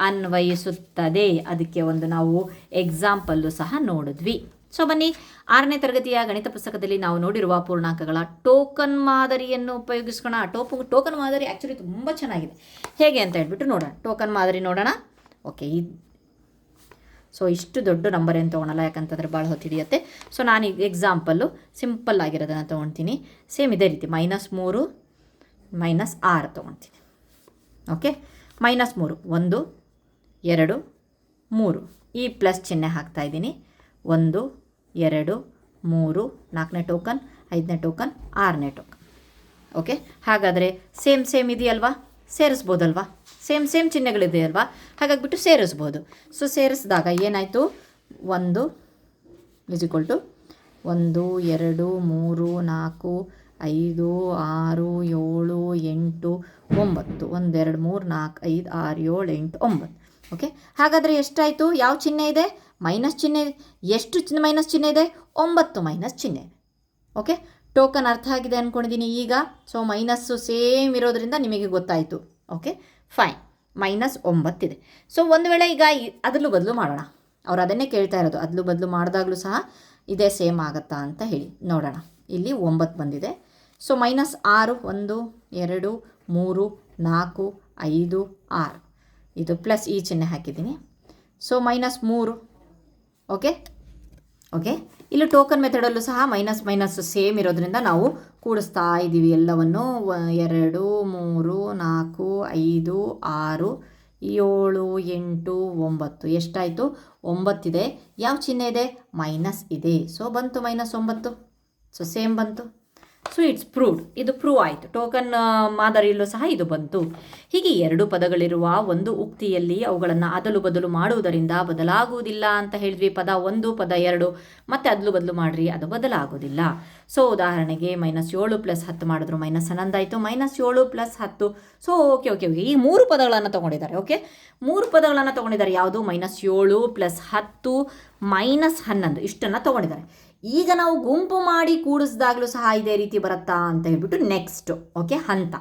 ಅನ್ವಯಿಸುತ್ತದೆ. ಅದಕ್ಕೆ ಒಂದು ನಾವು ಎಕ್ಸಾಂಪಲ್ಲು ಸಹ ನೋಡಿದ್ವಿ. ಸೊ ಬನ್ನಿ, 6ನೇ ತರಗತಿಯ ಗಣಿತ ಪುಸ್ತಕದಲ್ಲಿ ನಾವು ನೋಡಿರುವ ಪೂರ್ಣಾಂಕಗಳ ಟೋಕನ್ ಮಾದರಿಯನ್ನು ಉಪಯೋಗಿಸ್ಕೋಣ. ಟೋಕನ್ ಮಾದರಿ ಆ್ಯಕ್ಚುಲಿ ತುಂಬ ಚೆನ್ನಾಗಿದೆ. ಹೇಗೆ ಅಂತ ಹೇಳ್ಬಿಟ್ಟು ನೋಡೋಣ. ಟೋಕನ್ ಮಾದರಿ ನೋಡೋಣ. ಓಕೆ, ಸೊ ಇಷ್ಟು ದೊಡ್ಡ ನಂಬರ್ ಏನು ತೊಗೊಳಲ್ಲ, ಯಾಕಂತಂದರೆ ಭಾಳ ಹೊತ್ತು ಹಿಡಿಯುತ್ತೆ. ಸೊ ನಾನು ಈಗ ಎಕ್ಸಾಂಪಲ್ಲು ಸಿಂಪಲ್ ಆಗಿರೋದನ್ನು ತೊಗೊಳ್ತೀನಿ. ಸೇಮ್ ಇದೇ ರೀತಿ -3 - 6 ತೊಗೊಳ್ತೀನಿ. ಓಕೆ, -3 1 2 3 ಈ ಪ್ಲಸ್ ಚಿಹ್ನೆ ಹಾಕ್ತಾ ಇದ್ದೀನಿ. 1 2 3 4ನೇ ಟೋಕನ್, 5ನೇ ಟೋಕನ್, 6ನೇ ಟೋಕನ್. ಓಕೆ, ಹಾಗಾದರೆ ಸೇಮ್ ಇದೆಯಲ್ವಾ, ಸೇರಿಸ್ಬೋದಲ್ವಾ? ಸೇಮ್ ಚಿಹ್ನೆಗಳಿದೆಯಲ್ವಾ, ಹಾಗಾಗಿಬಿಟ್ಟು ಸೇರಿಸ್ಬೋದು. ಸೊ ಸೇರಿಸಿದಾಗ ಏನಾಯಿತು? 1 = 1 2 3 4 5 6 7 8 9 1 2 3 4 5 6 7 8 9. ಓಕೆ, ಹಾಗಾದರೆ ಎಷ್ಟಾಯಿತು? ಯಾವ ಚಿಹ್ನೆ ಇದೆ? ಮೈನಸ್ ಚಿಹ್ನೆ. ಎಷ್ಟು ಮೈನಸ್ ಚಿಹ್ನೆ ಇದೆ? 9 ಮೈನಸ್ ಚಿಹ್ನೆ ಇದೆ. ಓಕೆ, ಟೋಕನ್ ಅರ್ಥ ಆಗಿದೆ ಅಂದ್ಕೊಂಡಿದ್ದೀನಿ ಈಗ. ಸೊ ಮೈನಸ್ಸು ಸೇಮ್ ಇರೋದ್ರಿಂದ ನಿಮಗೆ ಗೊತ್ತಾಯಿತು. Okay, fine. -9 ಇದೆ. ಸೊ ಒಂದು ವೇಳೆ ಈಗ ಅದಲು ಬದಲು ಮಾಡೋಣ. ಅವ್ರು ಅದನ್ನೇ ಕೇಳ್ತಾ ಇರೋದು. ಅದಲು ಬದಲು ಮಾಡಿದಾಗಲೂ ಸಹ ಇದೇ ಸೇಮ್ ಆಗುತ್ತಾ ಅಂತ ಹೇಳಿ ನೋಡೋಣ. ಇಲ್ಲಿ 9 ಬಂದಿದೆ. ಸೊ -6 1 2 3 4 5 6 ಇದು ಪ್ಲಸ್ ಈ ಚಿಹ್ನೆ ಹಾಕಿದ್ದೀನಿ. ಸೊ -3. ಓಕೆ, ಓಕೆ, ಇಲ್ಲಿ ಟೋಕನ್ ಮೆಥಡಲ್ಲೂ ಸಹ ಮೈನಸ್ ಮೈನಸ್ ಸೇಮ್ ಇರೋದ್ರಿಂದ ನಾವು ಕೂಡಿಸ್ತಾ ಇದ್ದೀವಿ ಎಲ್ಲವನ್ನು. 2 3 4 5 6 7 8 9 ಎಷ್ಟಾಯಿತು? 9 ಇದೆ. ಯಾವ ಚಿಹ್ನೆ ಇದೆ? ಮೈನಸ್ ಇದೆ. ಸೊ ಬಂತು -9. ಸೊ ಸೇಮ್ ಬಂತು. So it's proved. ಇದು ಪ್ರೂವ್ ಆಯಿತು. ಟೋಕನ್ ಮಾದರಿಯಲ್ಲೂ ಸಹ ಇದು ಬಂತು. ಹೀಗೆ 2 ಪದಗಳಿರುವ ಒಂದು ಉಕ್ತಿಯಲ್ಲಿ ಅವುಗಳನ್ನು ಅದಲು ಬದಲು ಮಾಡುವುದರಿಂದ ಬದಲಾಗುವುದಿಲ್ಲ ಅಂತ ಹೇಳಿದ್ವಿ. ಪದ 1 ಪದ 2 ಮತ್ತೆ ಅದಲು ಬದಲು ಮಾಡಿರಿ, ಅದು ಬದಲಾಗುವುದಿಲ್ಲ. ಸೊ ಉದಾಹರಣೆಗೆ -7 + 10 ಮಾಡಿದ್ರು -11 ಆಯಿತು. -7 + 10. ಸೊ ಓಕೆ ಈ 3 ಪದಗಳನ್ನು ತೊಗೊಂಡಿದ್ದಾರೆ. ಓಕೆ, 3 ಪದಗಳನ್ನು ತೊಗೊಂಡಿದ್ದಾರೆ. ಯಾವುದು? -7 + 10 -11 ಇಷ್ಟನ್ನು ತೊಗೊಂಡಿದ್ದಾರೆ. ಈಗ ನಾವು ಗುಂಪು ಮಾಡಿ ಕೂಡಿಸಿದಾಗಲೂ ಸಹ ಇದೇ ರೀತಿ ಬರುತ್ತಾ ಅಂತ ಹೇಳ್ಬಿಟ್ಟು ನೆಕ್ಸ್ಟ್ ಹಂತ.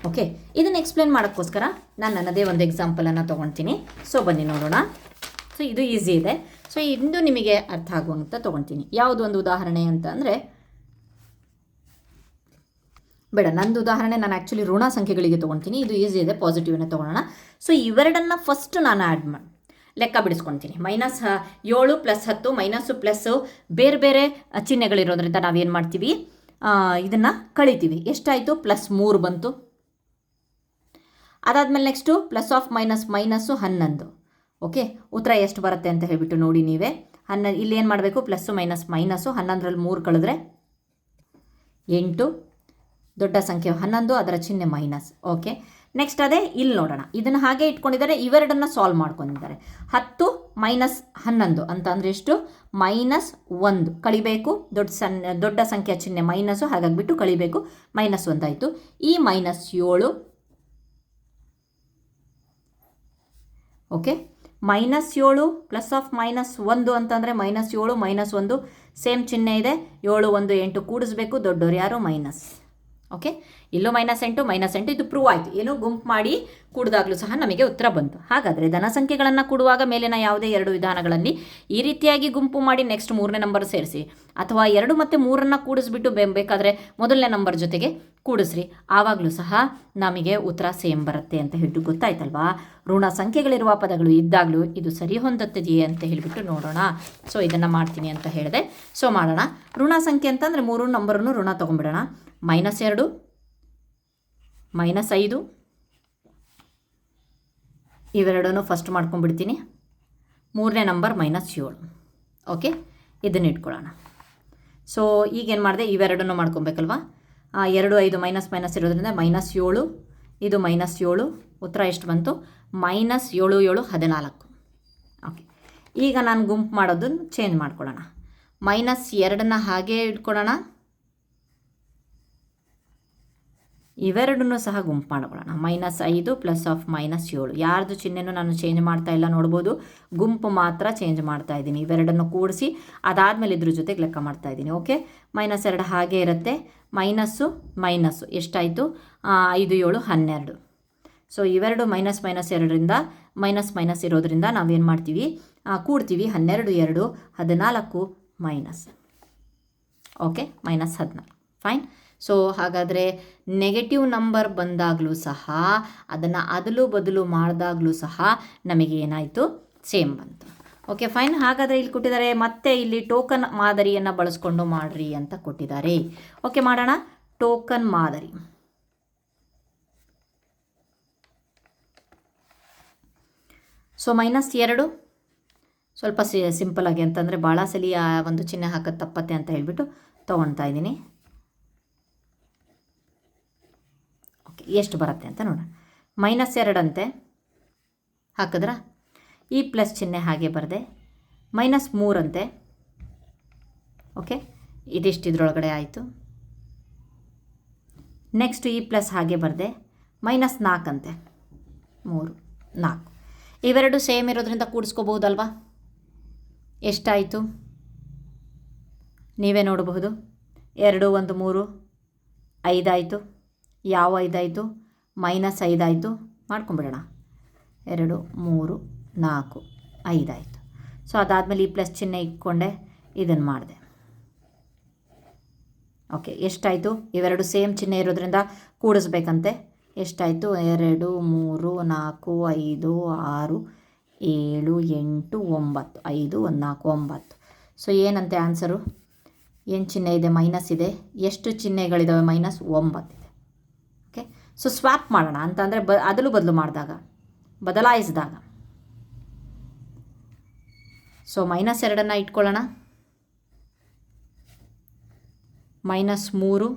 ಓಕೆ, ಇದನ್ನು ಎಕ್ಸ್ಪ್ಲೇನ್ ಮಾಡೋಕ್ಕೋಸ್ಕರ ನಾನು ನನ್ನದೇ ಒಂದು ಎಕ್ಸಾಂಪಲನ್ನು ತೊಗೊಳ್ತೀನಿ. ಸೊ ಬನ್ನಿ ನೋಡೋಣ. ಸೊ ಇದು ಈಸಿ ಇದೆ. ಸೊ ಇಂದು ನಿಮಗೆ ಅರ್ಥ ಆಗುವಂತ ತೊಗೊಳ್ತೀನಿ. ಯಾವುದು ಒಂದು ಉದಾಹರಣೆ ಅಂತ ಅಂದರೆ, ಬೇಡ, ನಂದು ಉದಾಹರಣೆ ನಾನು ಆ್ಯಕ್ಚುಲಿ ಋಣ ಸಂಖ್ಯೆಗಳಿಗೆ ತೊಗೊಳ್ತೀನಿ. ಇದು ಈಸಿ ಇದೆ, ಪಾಸಿಟಿವ್ನ ತೊಗೊಳ್ಳೋಣ. ಸೊ ಇವೆರಡನ್ನು ಫಸ್ಟ್ ನಾನು ಆ್ಯಡ್ ಮಾಡಿ ಲೆಕ್ಕ ಬಿಡಿಸ್ಕೊಳ್ತೀನಿ. -7 + 10 ಮೈನಸ್ಸು ಪ್ಲಸ್ಸು ಬೇರೆ ಬೇರೆ ಚಿಹ್ನೆಗಳಿರೋದ್ರಿಂದ ನಾವೇನು ಮಾಡ್ತೀವಿ? ಇದನ್ನು ಕಳಿತೀವಿ. ಎಷ್ಟಾಯಿತು? +3 ಬಂತು. ಅದಾದಮೇಲೆ ನೆಕ್ಸ್ಟು +(−) ಓಕೆ, ಉತ್ತರ ಎಷ್ಟು ಬರುತ್ತೆ ಅಂತ ಹೇಳಿಬಿಟ್ಟು ನೋಡಿ ನೀವೇ. ಇಲ್ಲಿ ಏನು ಮಾಡಬೇಕು? Plus minus. 11ರಲ್ಲಿ 3 ಕಳೆದ್ರೆ 8. ದೊಡ್ಡ ಸಂಖ್ಯೆ 11, ಅದರ ಚಿಹ್ನೆ ಮೈನಸ್. ಓಕೆ, ನೆಕ್ಸ್ಟ್ ಅದೇ ಇಲ್ಲಿ ನೋಡೋಣ. ಇದನ್ನು ಹಾಗೆ ಇಟ್ಕೊಂಡಿದ್ದಾರೆ. ಇವೆರಡನ್ನು ಸಾಲ್ವ್ ಮಾಡ್ಕೊಂಡಿದ್ದಾರೆ. 10 - 11 ಅಂತ ಅಂದರೆ ಎಷ್ಟು? -1 ಕಳಿಬೇಕು. ದೊಡ್ಡ ಸಂಖ್ಯೆ ಚಿಹ್ನೆ ಮೈನಸ್ಸು, ಹಾಗಾಗಿಬಿಟ್ಟು ಕಳಿಬೇಕು. -1 ಆಯಿತು. ಈ -7 ಓಕೆ, -7 +(−1) ಅಂತಂದರೆ -7 -1 ಸೇಮ್ ಚಿಹ್ನೆ ಇದೆ. 7 1 8 ಕೂಡಿಸ್ಬೇಕು. ದೊಡ್ಡವರು ಯಾರು? ಮೈನಸ್. ಓಕೆ, ಇಲ್ಲೂ -8 ಇದು ಪ್ರೂವ್ ಆಯಿತು. ಏನು? ಗುಂಪು ಮಾಡಿ ಕೂಡಿದಾಗಲೂ ಸಹ ನಮಗೆ ಉತ್ತರ ಬಂತು. ಹಾಗಾದರೆ ಧನ ಸಂಖ್ಯೆಗಳನ್ನು ಕೂಡುವಾಗ ಮೇಲಿನ ಯಾವುದೇ 2 ವಿಧಾನಗಳಲ್ಲಿ ಈ ರೀತಿಯಾಗಿ ಗುಂಪು ಮಾಡಿ ನೆಕ್ಸ್ಟ್ 3ನೇ ನಂಬರ್ ಸೇರಿಸಿ, ಅಥವಾ 2 ಮತ್ತು 3 ಕೂಡಿಸ್ಬಿಟ್ಟು ಬೇಕಾದರೆ ಮೊದಲನೇ ನಂಬರ್ ಜೊತೆಗೆ ಕೂಡಿಸ್ರಿ, ಆವಾಗಲೂ ಸಹ ನಮಗೆ ಉತ್ತರ ಸೇಮ್ ಬರುತ್ತೆ ಅಂತ ಹೇಳ್ಬಿಟ್ಟು ಗೊತ್ತಾಯ್ತಲ್ವಾ? ಋಣ ಸಂಖ್ಯೆಗಳಿರುವ ಪದಗಳು ಇದ್ದಾಗಲೂ ಇದು ಸರಿ ಹೊಂದುತ್ತದೆಯೇ ಅಂತ ಹೇಳಿಬಿಟ್ಟು ನೋಡೋಣ. ಸೊ ಇದನ್ನು ಮಾಡ್ತೀನಿ ಅಂತ ಹೇಳಿದೆ. ಸೊ ಮಾಡೋಣ. ಋಣ ಸಂಖ್ಯೆ ಅಂತಂದರೆ 3 ನಂಬರನ್ನು ಋಣ ತೊಗೊಂಡ್ಬಿಡೋಣ. -2 -5 ಇವೆರಡನ್ನು ಫಸ್ಟ್ ಮಾಡ್ಕೊಂಡ್ಬಿಡ್ತೀನಿ. 3ನೇ ನಂಬರ್ -7. ಓಕೆ, ಇದನ್ನು ಇಟ್ಕೊಳ್ಳೋಣ. ಸೊ ಈಗೇನು ಮಾಡಿದೆ? ಇವೆರಡನ್ನು ಮಾಡ್ಕೊಬೇಕಲ್ವಾ? 2 5 ಮೈನಸ್ ಇರೋದ್ರಿಂದ -7, ಇದು -7. ಉತ್ತರ ಎಷ್ಟು ಬಂತು? -7 7 14. ಓಕೆ, ಈಗ ನಾನು ಗುಂಪು ಮಾಡೋದನ್ನು ಚೇಂಜ್ ಮಾಡ್ಕೊಳ್ಳೋಣ. -2ನ್ನ ಹಾಗೇ ಇಟ್ಕೊಳ್ಳೋಣ. ಇವೆರಡನ್ನೂ ಸಹ ಗುಂಪು ಮಾಡ್ಕೊಳ್ಳೋಣ. -5 +(−7). ಯಾರ್ದು ಚಿಹ್ನೆನೂ ನಾನು ಚೇಂಜ್ ಮಾಡ್ತಾ ಇಲ್ಲ, ನೋಡ್ಬೋದು. ಗುಂಪು ಮಾತ್ರ ಚೇಂಜ್ ಮಾಡ್ತಾ ಇದ್ದೀನಿ. ಇವೆರಡನ್ನು ಕೂಡಿಸಿ ಅದಾದಮೇಲೆ ಇದ್ರ ಜೊತೆಗೆ ಲೆಕ್ಕ ಮಾಡ್ತಾ ಇದ್ದೀನಿ. ಓಕೆ, -2 ಹಾಗೇ ಇರುತ್ತೆ. ಮೈನಸ್ಸು ಎಷ್ಟಾಯಿತು? 5 7 12. ಸೊ ಇವೆರಡು -2ರಿಂದ ಮೈನಸ್ ಇರೋದ್ರಿಂದ ನಾವೇನು ಮಾಡ್ತೀವಿ? ಕೂಡ್ತೀವಿ. 12 2 14 ಮೈನಸ್. ಓಕೆ, -14. ಫೈನ್. ಸೊ ಹಾಗಾದರೆ ನೆಗೆಟಿವ್ ನಂಬರ್ ಬಂದಾಗಲೂ ಸಹ ಅದನ್ನು ಅದಲು ಬದಲು ಮಾಡಿದಾಗಲೂ ಸಹ ನಮಗೆ ಏನಾಯಿತು? ಸೇಮ್ ಬಂತು. Okay, fine. ಹಾಗಾದರೆ ಇಲ್ಲಿ ಕೊಟ್ಟಿದ್ದಾರೆ, ಮತ್ತೆ ಇಲ್ಲಿ ಟೋಕನ್ ಮಾದರಿಯನ್ನು ಬಳಸ್ಕೊಂಡು ಮಾಡಿರಿ ಅಂತ ಕೊಟ್ಟಿದ್ದಾರೆ. ಓಕೆ, ಮಾಡೋಣ. ಟೋಕನ್ ಮಾದರಿ. ಸೊ -2 ಸ್ವಲ್ಪ ಸಿಂಪಲ್ಲಾಗಿ ಅಂತಂದರೆ ಭಾಳ ಸಲ ಒಂದು ಚಿಹ್ನೆ ಹಾಕೋದು ತಪ್ಪತ್ತೆ ಅಂತ ಹೇಳಿಬಿಟ್ಟು ತೊಗೊಳ್ತಾ ಇದ್ದೀನಿ. ಓಕೆ, ಎಷ್ಟು ಬರುತ್ತೆ ಅಂತ ನೋಡೋಣ. -2 ಅಂತೆ ಹಾಕಿದ್ರ, ಈ ಪ್ಲಸ್ ಚಿಹ್ನೆ ಹಾಗೆ ಬರದೆ. -3 ಅಂತೆ. ಓಕೆ, ಇದಿಷ್ಟು ಇದರೊಳಗಡೆ ಆಯಿತು. ನೆಕ್ಸ್ಟ್ ಈ ಪ್ಲಸ್ ಹಾಗೆ ಬರದೆ. -4 ಅಂತೆ. 3 4 ಇವೆರಡು ಸೇಮ್ ಇರೋದ್ರಿಂದ ಕೂಡಿಸ್ಕೋಬಹುದಲ್ವಾ? ಎಷ್ಟಾಯಿತು ನೀವೇ ನೋಡಬಹುದು. 2 1 3 5 ಆಯಿತು. ಯಾವ 5 ಆಯಿತು? -5 ಆಯಿತು. ಮಾಡ್ಕೊಂಬಿಡೋಣ. 2 3 4 5 ಆಯಿತು. ಸೊ ಅದಾದಮೇಲೆ ಈ ಪ್ಲಸ್ ಚಿಹ್ನೆ ಇಟ್ಕೊಂಡೆ ಇದನ್ನು ಮಾಡಿದೆ. ಓಕೆ, ಎಷ್ಟಾಯಿತು? ಇವೆರಡು ಸೇಮ್ ಚಿಹ್ನೆ ಇರೋದ್ರಿಂದ ಕೂಡಿಸ್ಬೇಕಂತೆ. ಎಷ್ಟಾಯಿತು? 2 3 4 5 6 7 8 9 5 1 4 9. ಸೊ ಏನಂತೆ ಆನ್ಸರು? ಏನು ಚಿಹ್ನೆ ಇದೆ? ಮೈನಸ್ ಇದೆ. ಎಷ್ಟು ಚಿಹ್ನೆಗಳಿದ್ದಾವೆ? -9 ಇದೆ. ಓಕೆ, ಸೊ ಸ್ವಾಪ್ ಮಾಡೋಣ ಅಂತಂದರೆ ಅದಲು ಬದಲು ಮಾಡಿದಾಗ, ಬದಲಾಯಿಸಿದಾಗ. ಸೊ -2 ಇಟ್ಕೊಳ್ಳೋಣ. -3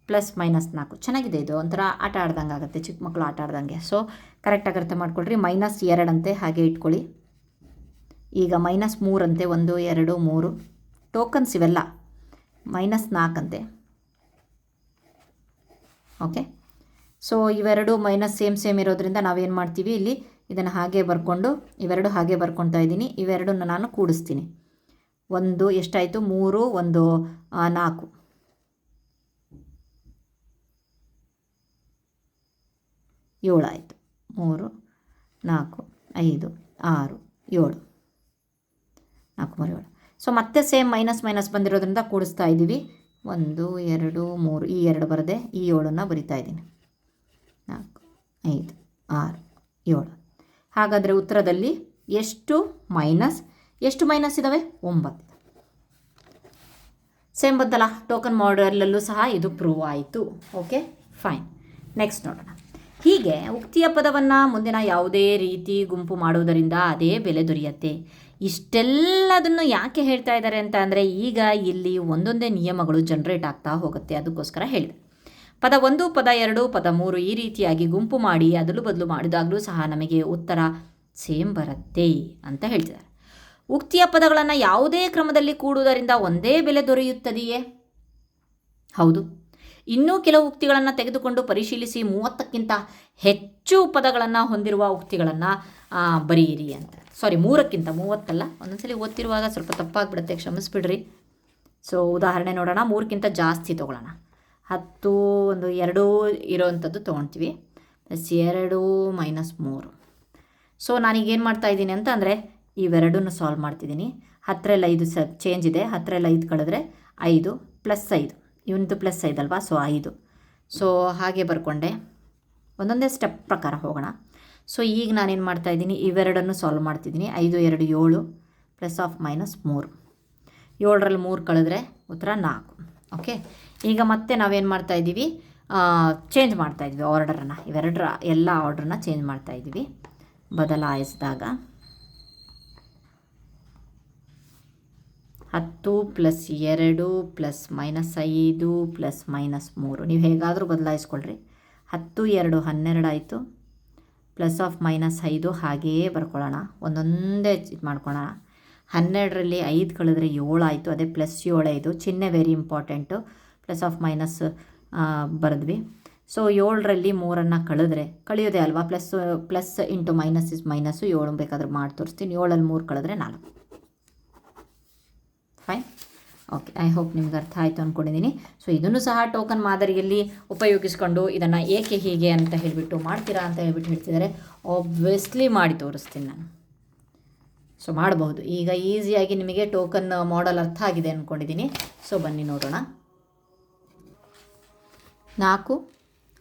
ಪ್ಲಸ್ -4. ಚೆನ್ನಾಗಿದೆ ಇದು, ಒಂಥರ ಆಟ ಆಡ್ದಂಗೆ ಆಗುತ್ತೆ, ಚಿಕ್ಕ ಮಕ್ಕಳು ಆಟ ಆಡ್ದಂಗೆ. ಸೊ ಕರೆಕ್ಟಾಗಿ ಅರ್ಥ ಮಾಡ್ಕೊಳ್ರಿ. -2 ಅಂತೆ ಹಾಗೆ ಇಟ್ಕೊಳ್ಳಿ. ಈಗ -3 ಅಂತೆ, 1 2 3 ಟೋಕನ್ಸ್ ಇವೆಲ್ಲ. -4 ಅಂತೆ. ಓಕೆ, ಸೊ ಇವೆರಡು ಮೈನಸ್ ಸೇಮ್ ಇರೋದ್ರಿಂದ ನಾವೇನು ಮಾಡ್ತೀವಿ, ಇಲ್ಲಿ ಇದನ್ನು ಹಾಗೆ ಬರ್ಕೊಂಡು, ಇವೆರಡು ಹಾಗೆ ಬರ್ಕೊತಾ ಇದ್ದೀನಿ. ಇವೆರಡನ್ನು ನಾನು ಕೂಡಿಸ್ತೀನಿ. 1 ಎಷ್ಟಾಯಿತು? 3 1 4. 7 ಆಯಿತು. 3 4 5 6 7. 4 3 7. ಸೊ ಮತ್ತೆ ಸೇಮ್ ಮೈನಸ್ ಬಂದಿರೋದ್ರಿಂದ ಕೂಡಿಸ್ತಾ ಇದ್ದೀವಿ. 1 2 3 ಈ 2 ಬರದೆ ಈ 7 ಬರಿತಾ ಇದ್ದೀನಿ. 4 5 6 7. ಹಾಗಾದರೆ ಉತ್ತರದಲ್ಲಿ ಎಷ್ಟು ಮೈನಸ್ ಇದ್ದಾವೆ? 9. ಸೇಮ್ ಬಂತಲ್ಲ, ಟೋಕನ್ ಮಾಡೆಲಲ್ಲೂ ಸಹ ಇದು ಪ್ರೂವ್ ಆಯಿತು. Okay, fine. ನೆಕ್ಸ್ಟ್ ನೋಡೋಣ. ಹೀಗೆ ಉಕ್ತಿಯ ಪದವನ್ನು ಮುಂದಿನ ಯಾವುದೇ ರೀತಿ ಗುಂಪು ಮಾಡುವುದರಿಂದ ಅದೇ ಬೆಲೆ ದೊರೆಯುತ್ತೆ. ಇಷ್ಟೆಲ್ಲದನ್ನು ಯಾಕೆ ಹೇಳ್ತಾ ಇದ್ದಾರೆ ಅಂತ ಅಂದರೆ, ಈಗ ಇಲ್ಲಿ ಒಂದೊಂದೇ ನಿಯಮಗಳು ಜನ್ರೇಟ್ ಆಗ್ತಾ ಹೋಗುತ್ತೆ, ಅದಕ್ಕೋಸ್ಕರ ಹೇಳಿದೆ. ಪದ 1, ಪದ 2, ಪದ 3 ಈ ರೀತಿಯಾಗಿ ಗುಂಪು ಮಾಡಿ ಅದಲು ಬದಲು ಮಾಡಿದಾಗಲೂ ಸಹ ನಮಗೆ ಉತ್ತರ ಸೇಮ್ ಬರುತ್ತೆ ಅಂತ ಹೇಳ್ತಿದ್ದಾರೆ. ಉಕ್ತಿಯ ಪದಗಳನ್ನು ಯಾವುದೇ ಕ್ರಮದಲ್ಲಿ ಕೂಡುವುದರಿಂದ ಒಂದೇ ಬೆಲೆ ದೊರೆಯುತ್ತದೆಯೇ? ಹೌದು. ಇನ್ನೂ ಕೆಲವು ಉಕ್ತಿಗಳನ್ನು ತೆಗೆದುಕೊಂಡು ಪರಿಶೀಲಿಸಿ 30ಕ್ಕಿಂತ ಹೆಚ್ಚು ಪದಗಳನ್ನು ಹೊಂದಿರುವ ಉಕ್ತಿಗಳನ್ನು ಬರೆಯಿರಿ ಅಂತ. 3ಕ್ಕಿಂತ 30 ಒಂದೊಂದ್ಸಲಿ ಓದ್ತಿರುವಾಗ ಸ್ವಲ್ಪ ತಪ್ಪಾಗ್ಬಿಡುತ್ತೆ, ಕ್ಷಮಿಸ್ಬಿಡ್ರಿ. ಸೊ ಉದಾಹರಣೆ ನೋಡೋಣ. 3ಕ್ಕಿಂತ ಜಾಸ್ತಿ ತೊಗೊಳ್ಳೋಣ. 10 1 2 ಇರೋವಂಥದ್ದು ತೊಗೊಳ್ತೀವಿ. +2 -3. ಸೊ ನಾನೀಗೇನು ಮಾಡ್ತಾಯಿದ್ದೀನಿ ಅಂತ ಅಂದರೆ, ಇವೆರಡನ್ನು ಸಾಲ್ವ್ ಮಾಡ್ತಿದ್ದೀನಿ. 10ರಲ್ಲಿ 5 ಚೇಂಜ್ ಇದೆ. 10ರಲ್ಲಿ 5 ಕಳೆದ್ರೆ 5 +5. ಇವನದು +5 ಅಲ್ವಾ? ಸೊ 5. ಸೊ ಹಾಗೆ ಬರ್ಕೊಂಡೆ. ಒಂದೊಂದೇ ಸ್ಟೆಪ್ ಪ್ರಕಾರ ಹೋಗೋಣ. ಸೊ ಈಗ ನಾನೇನು ಮಾಡ್ತಾಯಿದ್ದೀನಿ, ಇವೆರಡನ್ನು ಸಾಲ್ವ್ ಮಾಡ್ತಿದ್ದೀನಿ. 5 2 7 +−3. 7ರಲ್ಲಿ 3 ಕಳೆದ್ರೆ ಉತ್ತರ 4. ಓಕೆ, ಈಗ ಮತ್ತೆ ನಾವೇನು ಮಾಡ್ತಾಯಿದ್ದೀವಿ, ಚೇಂಜ್ ಮಾಡ್ತಾಯಿದ್ವಿ ಆರ್ಡರನ್ನು. ಇವೆರಡರ ಎಲ್ಲ ಆರ್ಡ್ರನ್ನ ಚೇಂಜ್ ಮಾಡ್ತಾಯಿದ್ದೀವಿ. ಬದಲಾಯಿಸಿದಾಗ 10 +2 +−5 +−3. ನೀವು ಹೇಗಾದರೂ ಬದಲಾಯಿಸ್ಕೊಳ್ರಿ. 10 2 12 ಆಯಿತು. +−5 ಹಾಗೆಯೇ ಬರ್ಕೊಳ್ಳೋಣ. ಒಂದೊಂದೇ ಇದು ಮಾಡ್ಕೊಳ್ಳೋಣ. 12ರಲ್ಲಿ 5 ಕಳೆದ್ರೆ 7 ಆಯಿತು. ಅದೇ +7 ಇದು ಚಿಹ್ನೆ ವೆರಿ ಇಂಪಾರ್ಟೆಂಟು. +−ಬರೆದ್ವಿ. ಸೊ 7ರಲ್ಲಿ 3 ಕಳೆದ್ರೆ ಕಳೆಯೋದೇ ಅಲ್ವಾ, plus into minus is minus. 7 ಬೇಕಾದ್ರೆ ಮಾಡಿ ತೋರಿಸ್ತೀನಿ. 7ರಲ್ಲಿ 3 ಕಳೆದ್ರೆ 4. ಫೈನ್. ಓಕೆ, ಐ ಹೋಪ್ ನಿಮ್ಗೆ ಅರ್ಥ ಆಯಿತು ಅಂದ್ಕೊಂಡಿದ್ದೀನಿ. ಸೊ ಇದನ್ನು ಸಹ ಟೋಕನ್ ಮಾದರಿಯಲ್ಲಿ ಉಪಯೋಗಿಸ್ಕೊಂಡು ಇದನ್ನು ಏಕೆ ಹೀಗೆ ಅಂತ ಹೇಳಿಬಿಟ್ಟು ಮಾಡ್ತೀರಾ ಅಂತ ಹೇಳ್ತಿದ್ದಾರೆ. ಆಬ್ವಿಯಸ್ಲಿ ಮಾಡಿ ತೋರಿಸ್ತೀನಿ ನಾನು. ಸೊ ಮಾಡಬಹುದು. ಈಗ ಈಸಿಯಾಗಿ ನಿಮಗೆ ಟೋಕನ್ ಮಾಡೆಲ್ ಅರ್ಥ ಆಗಿದೆ ಅಂದ್ಕೊಂಡಿದ್ದೀನಿ. ಸೊ ಬನ್ನಿ ನೋಡೋಣ. 4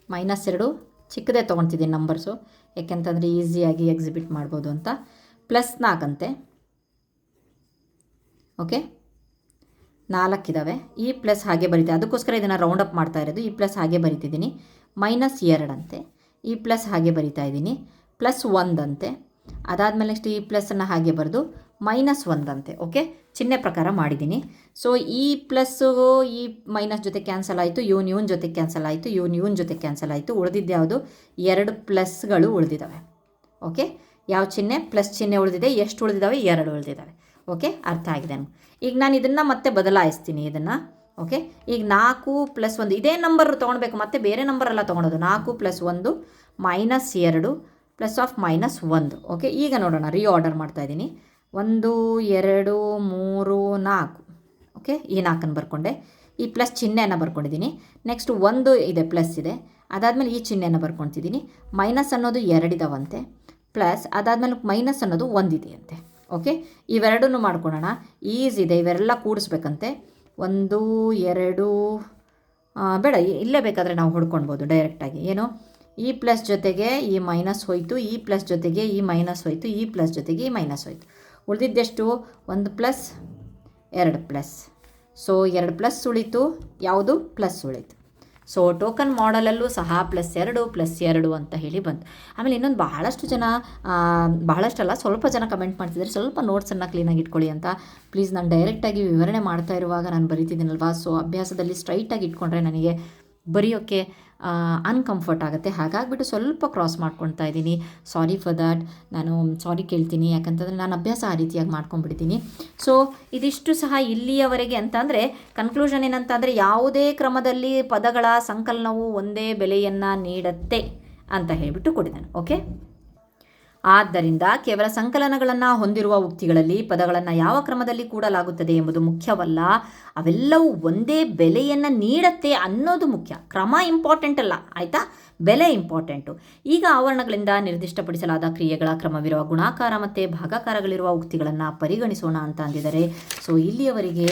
-2 ಚಿಕ್ಕದೇ ತೊಗೊಳ್ತಿದ್ದೀನಿ ನಂಬರ್ಸು, ಯಾಕೆಂತಂದರೆ ಈಸಿಯಾಗಿ ಎಕ್ಸಿಬಿಟ್ ಮಾಡ್ಬೋದು ಅಂತ. +4 ಅಂತೆ. ಓಕೆ, 4 ಇದ್ದಾವೆ. ಈ ಪ್ಲಸ್ ಹಾಗೆ ಬರೀತೀನಿ, ಅದಕ್ಕೋಸ್ಕರ ಇದನ್ನು ರೌಂಡ್ ಅಪ್ ಮಾಡ್ತಾ ಇರೋದು. ಈ ಪ್ಲಸ್ ಹಾಗೆ ಬರಿತಿದ್ದೀನಿ. -2 ಅಂತೆ. ಈ ಪ್ಲಸ್ ಹಾಗೆ ಬರಿತಾ ಇದ್ದೀನಿ. +1 ಅಂತೆ. ಅದಾದಮೇಲೆ ನೆಕ್ಸ್ಟ್ ಈ ಪ್ಲಸ್ಸನ್ನು ಹಾಗೆ ಬರೆದು -1 ಅಂತೆ. ಓಕೆ, ಚಿಹ್ನೆ ಪ್ರಕಾರ ಮಾಡಿದ್ದೀನಿ. ಸೊ ಈ ಪ್ಲಸ್ಸು ಈ ಮೈನಸ್ ಜೊತೆ ಕ್ಯಾನ್ಸಲ್ ಆಯಿತು. ಇವನ್ ಜೊತೆ ಕ್ಯಾನ್ಸಲ್ ಆಯಿತು. ಇವನ್ ಜೊತೆ ಕ್ಯಾನ್ಸಲ್ ಆಯಿತು. ಉಳಿದಿದ್ದು ಯಾವುದು? 2 ಪ್ಲಸ್ಗಳು ಉಳಿದಿದ್ದಾವೆ. ಓಕೆ, ಯಾವ ಚಿಹ್ನೆ? ಪ್ಲಸ್ ಚಿಹ್ನೆ ಉಳಿದಿದೆ. ಎಷ್ಟು ಉಳಿದಿದ್ದಾವೆ? 2 ಉಳಿದಿದ್ದಾವೆ. ಓಕೆ, ಅರ್ಥ ಆಗಿದೆ. ಈಗ ನಾನು ಇದನ್ನು ಮತ್ತೆ ಬದಲಾಯಿಸ್ತೀನಿ ಇದನ್ನು. ಓಕೆ, ಈಗ 4 +1 ಇದೇ ನಂಬರ್ ತೊಗೊಳ್ಬೇಕು, ಮತ್ತೆ ಬೇರೆ ನಂಬರೆಲ್ಲ ತೊಗೊಳೋದು. 4 +1 -2 +−1. ಓಕೆ, ಈಗ ನೋಡೋಣ. ಆರ್ಡರ್ ಮಾಡ್ತಾಯಿದ್ದೀನಿ. 1 2 3 4. ಓಕೆ, ಈ 4 ಬರ್ಕೊಂಡೆ. ಈ ಪ್ಲಸ್ ಚಿಹ್ನೆಯನ್ನು ಬರ್ಕೊಂಡಿದ್ದೀನಿ. ನೆಕ್ಸ್ಟ್ 1 ಇದೆ, ಪ್ಲಸ್ ಇದೆ. ಅದಾದಮೇಲೆ ಈ ಚಿಹ್ನೆಯನ್ನು ಬರ್ಕೊತಿದ್ದೀನಿ. ಮೈನಸ್ ಅನ್ನೋದು 2 ಇದಾವಂತೆ. ಪ್ಲಸ್ ಅದಾದಮೇಲೆ ಮೈನಸ್ ಅನ್ನೋದು 1 ಇದೆಯಂತೆ. ಓಕೆ, ಇವೆರಡನ್ನು ಮಾಡ್ಕೊಳ್ಳೋಣ. ಈಸಿ ಇದೆ, ಇವೆಲ್ಲ ಕೂಡಿಸ್ಬೇಕಂತೆ. 1 2 ಬೇಡ, ಇಲ್ಲೇ ಬೇಕಾದರೆ ನಾವು ಹೊಡ್ಕೊಳ್ಬೋದು ಡೈರೆಕ್ಟಾಗಿ. ಏನು, ಈ ಪ್ಲಸ್ ಜೊತೆಗೆ ಈ ಮೈನಸ್ ಹೋಯಿತು, ಈ ಪ್ಲಸ್ ಜೊತೆಗೆ ಈ ಮೈನಸ್ ಹೋಯಿತು, ಈ ಪ್ಲಸ್ ಜೊತೆಗೆ ಈ ಮೈನಸ್ ಹೋಯಿತು. ಉಳಿದಿದ್ದೆಷ್ಟು? 1 + 2 ಪ್ಲಸ್. ಸೊ 2 ಪ್ಲಸ್ ಉಳಿತು, ಯಾವುದು ಪ್ಲಸ್ ಉಳಿತು. ಸೊ ಟೋಕನ್ ಮಾಡಲಲ್ಲೂ ಸಹ +2 ಅಂತ ಹೇಳಿ ಬಂತು. ಆಮೇಲೆ ಇನ್ನೊಂದು ಬಹಳಷ್ಟಲ್ಲ, ಸ್ವಲ್ಪ ಜನ ಕಮೆಂಟ್ ಮಾಡ್ತಿದ್ದಾರೆ, ಸ್ವಲ್ಪ ನೋಟ್ಸನ್ನು ಕ್ಲೀನಾಗಿ ಇಟ್ಕೊಳ್ಳಿ ಅಂತ. ಪ್ಲೀಸ್, ನಾನು ಡೈರೆಕ್ಟಾಗಿ ವಿವರಣೆ ಮಾಡ್ತಾ ಇರುವಾಗ ನಾನು ಬರೀತಿದ್ದೀನಲ್ವಾ, ಸೊ ಅಭ್ಯಾಸದಲ್ಲಿ ಸ್ಟ್ರೈಟಾಗಿ ಇಟ್ಕೊಂಡ್ರೆ ನನಗೆ ಬರೆಯೋಕ್ಕೆ ಅನ್ಕಂಫರ್ಟ್ ಆಗುತ್ತೆ. ಹಾಗಾಗಿಬಿಟ್ಟು ಸ್ವಲ್ಪ ಕ್ರಾಸ್ ಮಾಡ್ಕೊಳ್ತಾ ಇದ್ದೀನಿ. Sorry for that. ನಾನು ಸಾರಿ ಕೇಳ್ತೀನಿ, ಯಾಕಂತಂದರೆ ನಾನು ಅಭ್ಯಾಸ ಆ ರೀತಿಯಾಗಿ ಮಾಡ್ಕೊಂಡ್ಬಿಡ್ತೀನಿ. ಸೊ ಇದಿಷ್ಟು ಸಹ ಇಲ್ಲಿಯವರೆಗೆ ಅಂತಂದರೆ ಕನ್ಕ್ಲೂಷನ್ ಏನಂತಂದರೆ, ಯಾವುದೇ ಕ್ರಮದಲ್ಲಿ ಪದಗಳ ಸಂಕಲನವು ಒಂದೇ ಬೆಲೆಯನ್ನು ನೀಡುತ್ತೆ ಅಂತ ಹೇಳಿಬಿಟ್ಟು ಕೊಟ್ಟಿದ್ದಾನೆ. ಓಕೆ, ಆದ್ದರಿಂದ ಕೇವಲ ಸಂಕಲನಗಳನ್ನು ಹೊಂದಿರುವ ಉಕ್ತಿಗಳಲ್ಲಿ ಪದಗಳನ್ನು ಯಾವ ಕ್ರಮದಲ್ಲಿ ಕೂಡಲಾಗುತ್ತದೆ ಎಂಬುದು ಮುಖ್ಯವಲ್ಲ, ಅವೆಲ್ಲವೂ ಒಂದೇ ಬೆಲೆಯನ್ನು ನೀಡತ್ತೆ ಅನ್ನೋದು ಮುಖ್ಯ. ಕ್ರಮ ಇಂಪಾರ್ಟೆಂಟ್ ಅಲ್ಲ, ಆಯಿತಾ, ಬೆಲೆ ಇಂಪಾರ್ಟೆಂಟು. ಈಗ ಆವರಣಗಳಿಂದ ನಿರ್ದಿಷ್ಟಪಡಿಸಲಾದ ಕ್ರಿಯೆಗಳ ಕ್ರಮವಿರುವ ಗುಣಾಕಾರ ಮತ್ತು ಭಾಗಾಕಾರಗಳಿರುವ ಉಕ್ತಿಗಳನ್ನು ಪರಿಗಣಿಸೋಣ ಅಂತ ಅಂದಿದ್ದಾರೆ. ಸೊ ಇಲ್ಲಿಯವರೆಗೆ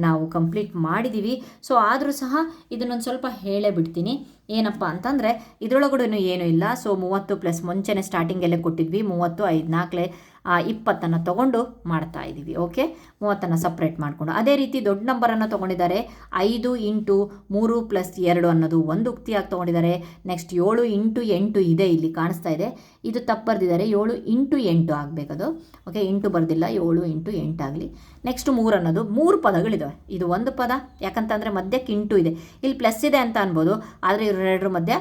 ನಾವು ಕಂಪ್ಲೀಟ್ ಮಾಡಿದ್ದೀವಿ. ಸೊ ಆದರೂ ಸಹ ಇದನ್ನೊಂದು ಸ್ವಲ್ಪ ಹೇಳೇ ಬಿಡ್ತೀನಿ. ಏನಪ್ಪ ಅಂತಂದರೆ ಇದರೊಳಗಡೆ ಏನೂ ಇಲ್ಲ. ಸೊ 30 ಪ್ಲಸ್ ಮುಂಚೆನೇ ಸ್ಟಾರ್ಟಿಂಗಲ್ಲೇ ಕೊಟ್ಟಿದ್ವಿ, 30, 5, 4, 20 ತೊಗೊಂಡು ಮಾಡ್ತಾ ಇದ್ದೀವಿ. ಓಕೆ, 30 ಸಪ್ರೇಟ್ ಮಾಡಿಕೊಂಡು ಅದೇ ರೀತಿ ದೊಡ್ಡ ನಂಬರನ್ನು ತೊಗೊಂಡಿದ್ದಾರೆ. 5 × 3 + 2 ಅನ್ನೋದು ಒಂದು ಉಕ್ತಿಯಾಗಿ ತೊಗೊಂಡಿದ್ದಾರೆ. ನೆಕ್ಸ್ಟ್ 7 × 8 ಇದೆ, ಇಲ್ಲಿ ಕಾಣಿಸ್ತಾ ಇದೆ, ಇದು ತಪ್ಪು ಬರೆದಿದ್ದಾರೆ. 7 × 8 ಆಗಬೇಕದು. ಓಕೆ, 8 ಬರೆದಿಲ್ಲ, 7 × 8 ಆಗಲಿ. ನೆಕ್ಸ್ಟ್ 3 ಅನ್ನೋದು 3 ಪದಗಳಿದ್ದಾವೆ. ಇದು ಒಂದು ಪದ, ಯಾಕಂತಂದರೆ ಮಧ್ಯಕ್ಕೆ ಇಂಟು ಇದೆ, ಇಲ್ಲಿ ಪ್ಲಸ್ ಇದೆ ಅಂತ ಅನ್ಬೋದು, ಆದರೆ ಇವೆರಡರ ಮಧ್ಯೆ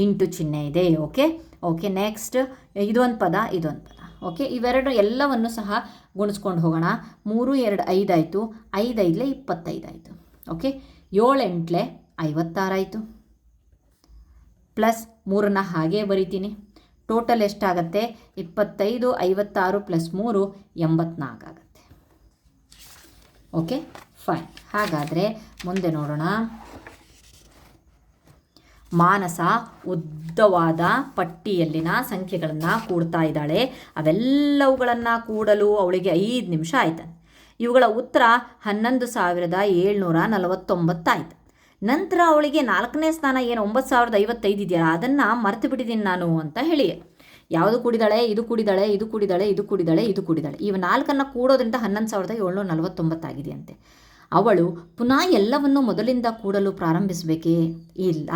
ಇಂಟು ಚಿಹ್ನೆ ಇದೆ. ಓಕೆ, ನೆಕ್ಸ್ಟ್ ಇದೊಂದು ಪದ, ಇದೊಂದು ಪದ. ಓಕೆ, ಇವೆರಡು ಎಲ್ಲವನ್ನು ಸಹ ಗುಣಿಸ್ಕೊಂಡು ಹೋಗೋಣ. 3 2 5 ಆಯಿತು, 5 5 25 ಆಯಿತು. ಓಕೆ, 7 8 56 ಆಯಿತು. ಪ್ಲಸ್ 3 ಹಾಗೇ ಬರಿತೀನಿ. ಟೋಟಲ್ ಎಷ್ಟಾಗತ್ತೆ? 25 56 + 3 84 ಆಗುತ್ತೆ. Okay, fine. ಹಾಗಾದರೆ ಮುಂದೆ ನೋಡೋಣ. ಮಾನಸ ಉದ್ದವಾದ ಪಟ್ಟಿಯಲ್ಲಿನ ಸಂಖ್ಯೆಗಳನ್ನು ಕೂಡ್ತಾ ಇದ್ದಾಳೆ. ಅವೆಲ್ಲವುಗಳನ್ನು ಕೂಡಲು ಅವಳಿಗೆ 5 ನಿಮಿಷ ಆಯ್ತು. ಇವುಗಳ ಉತ್ತರ 11,749 ಆಯಿತು. ನಂತರ ಅವಳಿಗೆ 4ನೇ ಸ್ಥಾನ ಏನು 9,055 ಇದೆಯಲ್ಲ, ಅದನ್ನು ಮರೆತು ಬಿಟ್ಟಿದ್ದೀನಿ ನಾನು ಅಂತ ಹೇಳಿ. ಯಾವುದು ಕೂಡಿದಾಳೆ? ಇದು ಕೂಡಿದಾಳೆ, ಇದು ಕೂಡಿದಾಳೆ, ಇದು ಕೂಡಿದಾಳೆ, ಇದು ಕೂಡಿದಾಳೆ. ಇವು 4 ಕೂಡೋದ್ರಿಂದ 11,749 ಆಗಿದೆಯಂತೆ. ಅವಳು ಪುನಃ ಎಲ್ಲವನ್ನು ಮೊದಲಿಂದ ಕೂಡಲು ಪ್ರಾರಂಭಿಸಬೇಕೇ? ಇಲ್ಲ.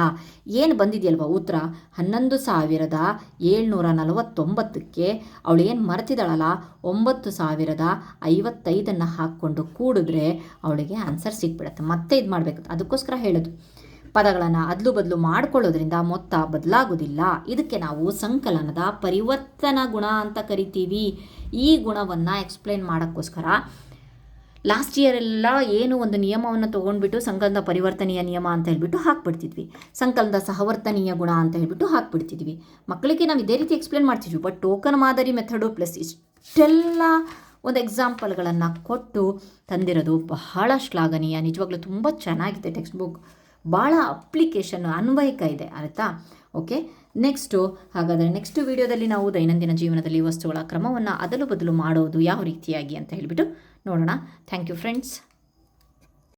ಏನು ಬಂದಿದೆಯಲ್ವ ಉತ್ತರ 11,749ಕ್ಕೆ ಅವಳು ಏನು ಮರೆತಿದ್ದಾಳಲ್ಲ 9,055 ಹಾಕ್ಕೊಂಡು ಕೂಡಿದ್ರೆ ಅವಳಿಗೆ ಆನ್ಸರ್ ಸಿಕ್ಬಿಡುತ್ತೆ. ಮತ್ತೆ ಇದು ಮಾಡಬೇಕು, ಅದಕ್ಕೋಸ್ಕರ ಹೇಳೋದು. ಪದಗಳನ್ನು ಅದಲು ಬದಲು ಮಾಡಿಕೊಳ್ಳೋದ್ರಿಂದ ಮೊತ್ತ ಬದಲಾಗೋದಿಲ್ಲ. ಇದಕ್ಕೆ ನಾವು ಸಂಕಲನದ ಪರಿವರ್ತನಾ ಗುಣ ಅಂತ ಕರಿತೀವಿ. ಈ ಗುಣವನ್ನು ಎಕ್ಸ್ಪ್ಲೇನ್ ಮಾಡೋಕ್ಕೋಸ್ಕರ ಲಾಸ್ಟ್ ಇಯರೆಲ್ಲ ಏನು ಒಂದು ನಿಯಮವನ್ನು ತೊಗೊಂಡ್ಬಿಟ್ಟು ಸಂಕಲನದ ಪರಿವರ್ತನೀಯ ನಿಯಮ ಅಂತ ಹೇಳ್ಬಿಟ್ಟು ಹಾಕ್ಬಿಡ್ತಿದ್ವಿ, ಸಂಕಲನದ ಸಹವರ್ತನೀಯ ಗುಣ ಅಂತ ಹೇಳ್ಬಿಟ್ಟು ಹಾಕ್ಬಿಡ್ತಿದ್ವಿ. ಮಕ್ಕಳಿಗೆ ನಾವು ಇದೇ ರೀತಿ ಎಕ್ಸ್ಪ್ಲೇನ್ ಮಾಡ್ತಿದ್ವಿ. ಬಟ್ ಟೋಕನ್ ಮಾದರಿ ಮೆಥಡು ಪ್ಲಸ್ ಇಷ್ಟೆಲ್ಲ ಒಂದು ಎಕ್ಸಾಂಪಲ್ಗಳನ್ನು ಕೊಟ್ಟು ತಂದಿರೋದು ಬಹಳ ಶ್ಲಾಘನೀಯ. ನಿಜವಾಗ್ಲೂ ತುಂಬ ಚೆನ್ನಾಗಿದೆ ಟೆಕ್ಸ್ಟ್ ಬುಕ್, ಭಾಳ ಅಪ್ಲಿಕೇಶನ್ ಅನ್ವಯಿಕ ಇದೆ, ಆಯಿತಾ. ಓಕೆ, ಹಾಗಾದರೆ ನೆಕ್ಸ್ಟ್ ವಿಡಿಯೋದಲ್ಲಿ ನಾವು ದೈನಂದಿನ ಜೀವನದಲ್ಲಿ ವಸ್ತುಗಳ ಕ್ರಮವನ್ನು ಅದಲು ಬದಲು ಮಾಡೋದು ಯಾವ ರೀತಿಯಾಗಿ ಅಂತ ಹೇಳಿಬಿಟ್ಟು ನೋಡೋಣ. Thank you friends.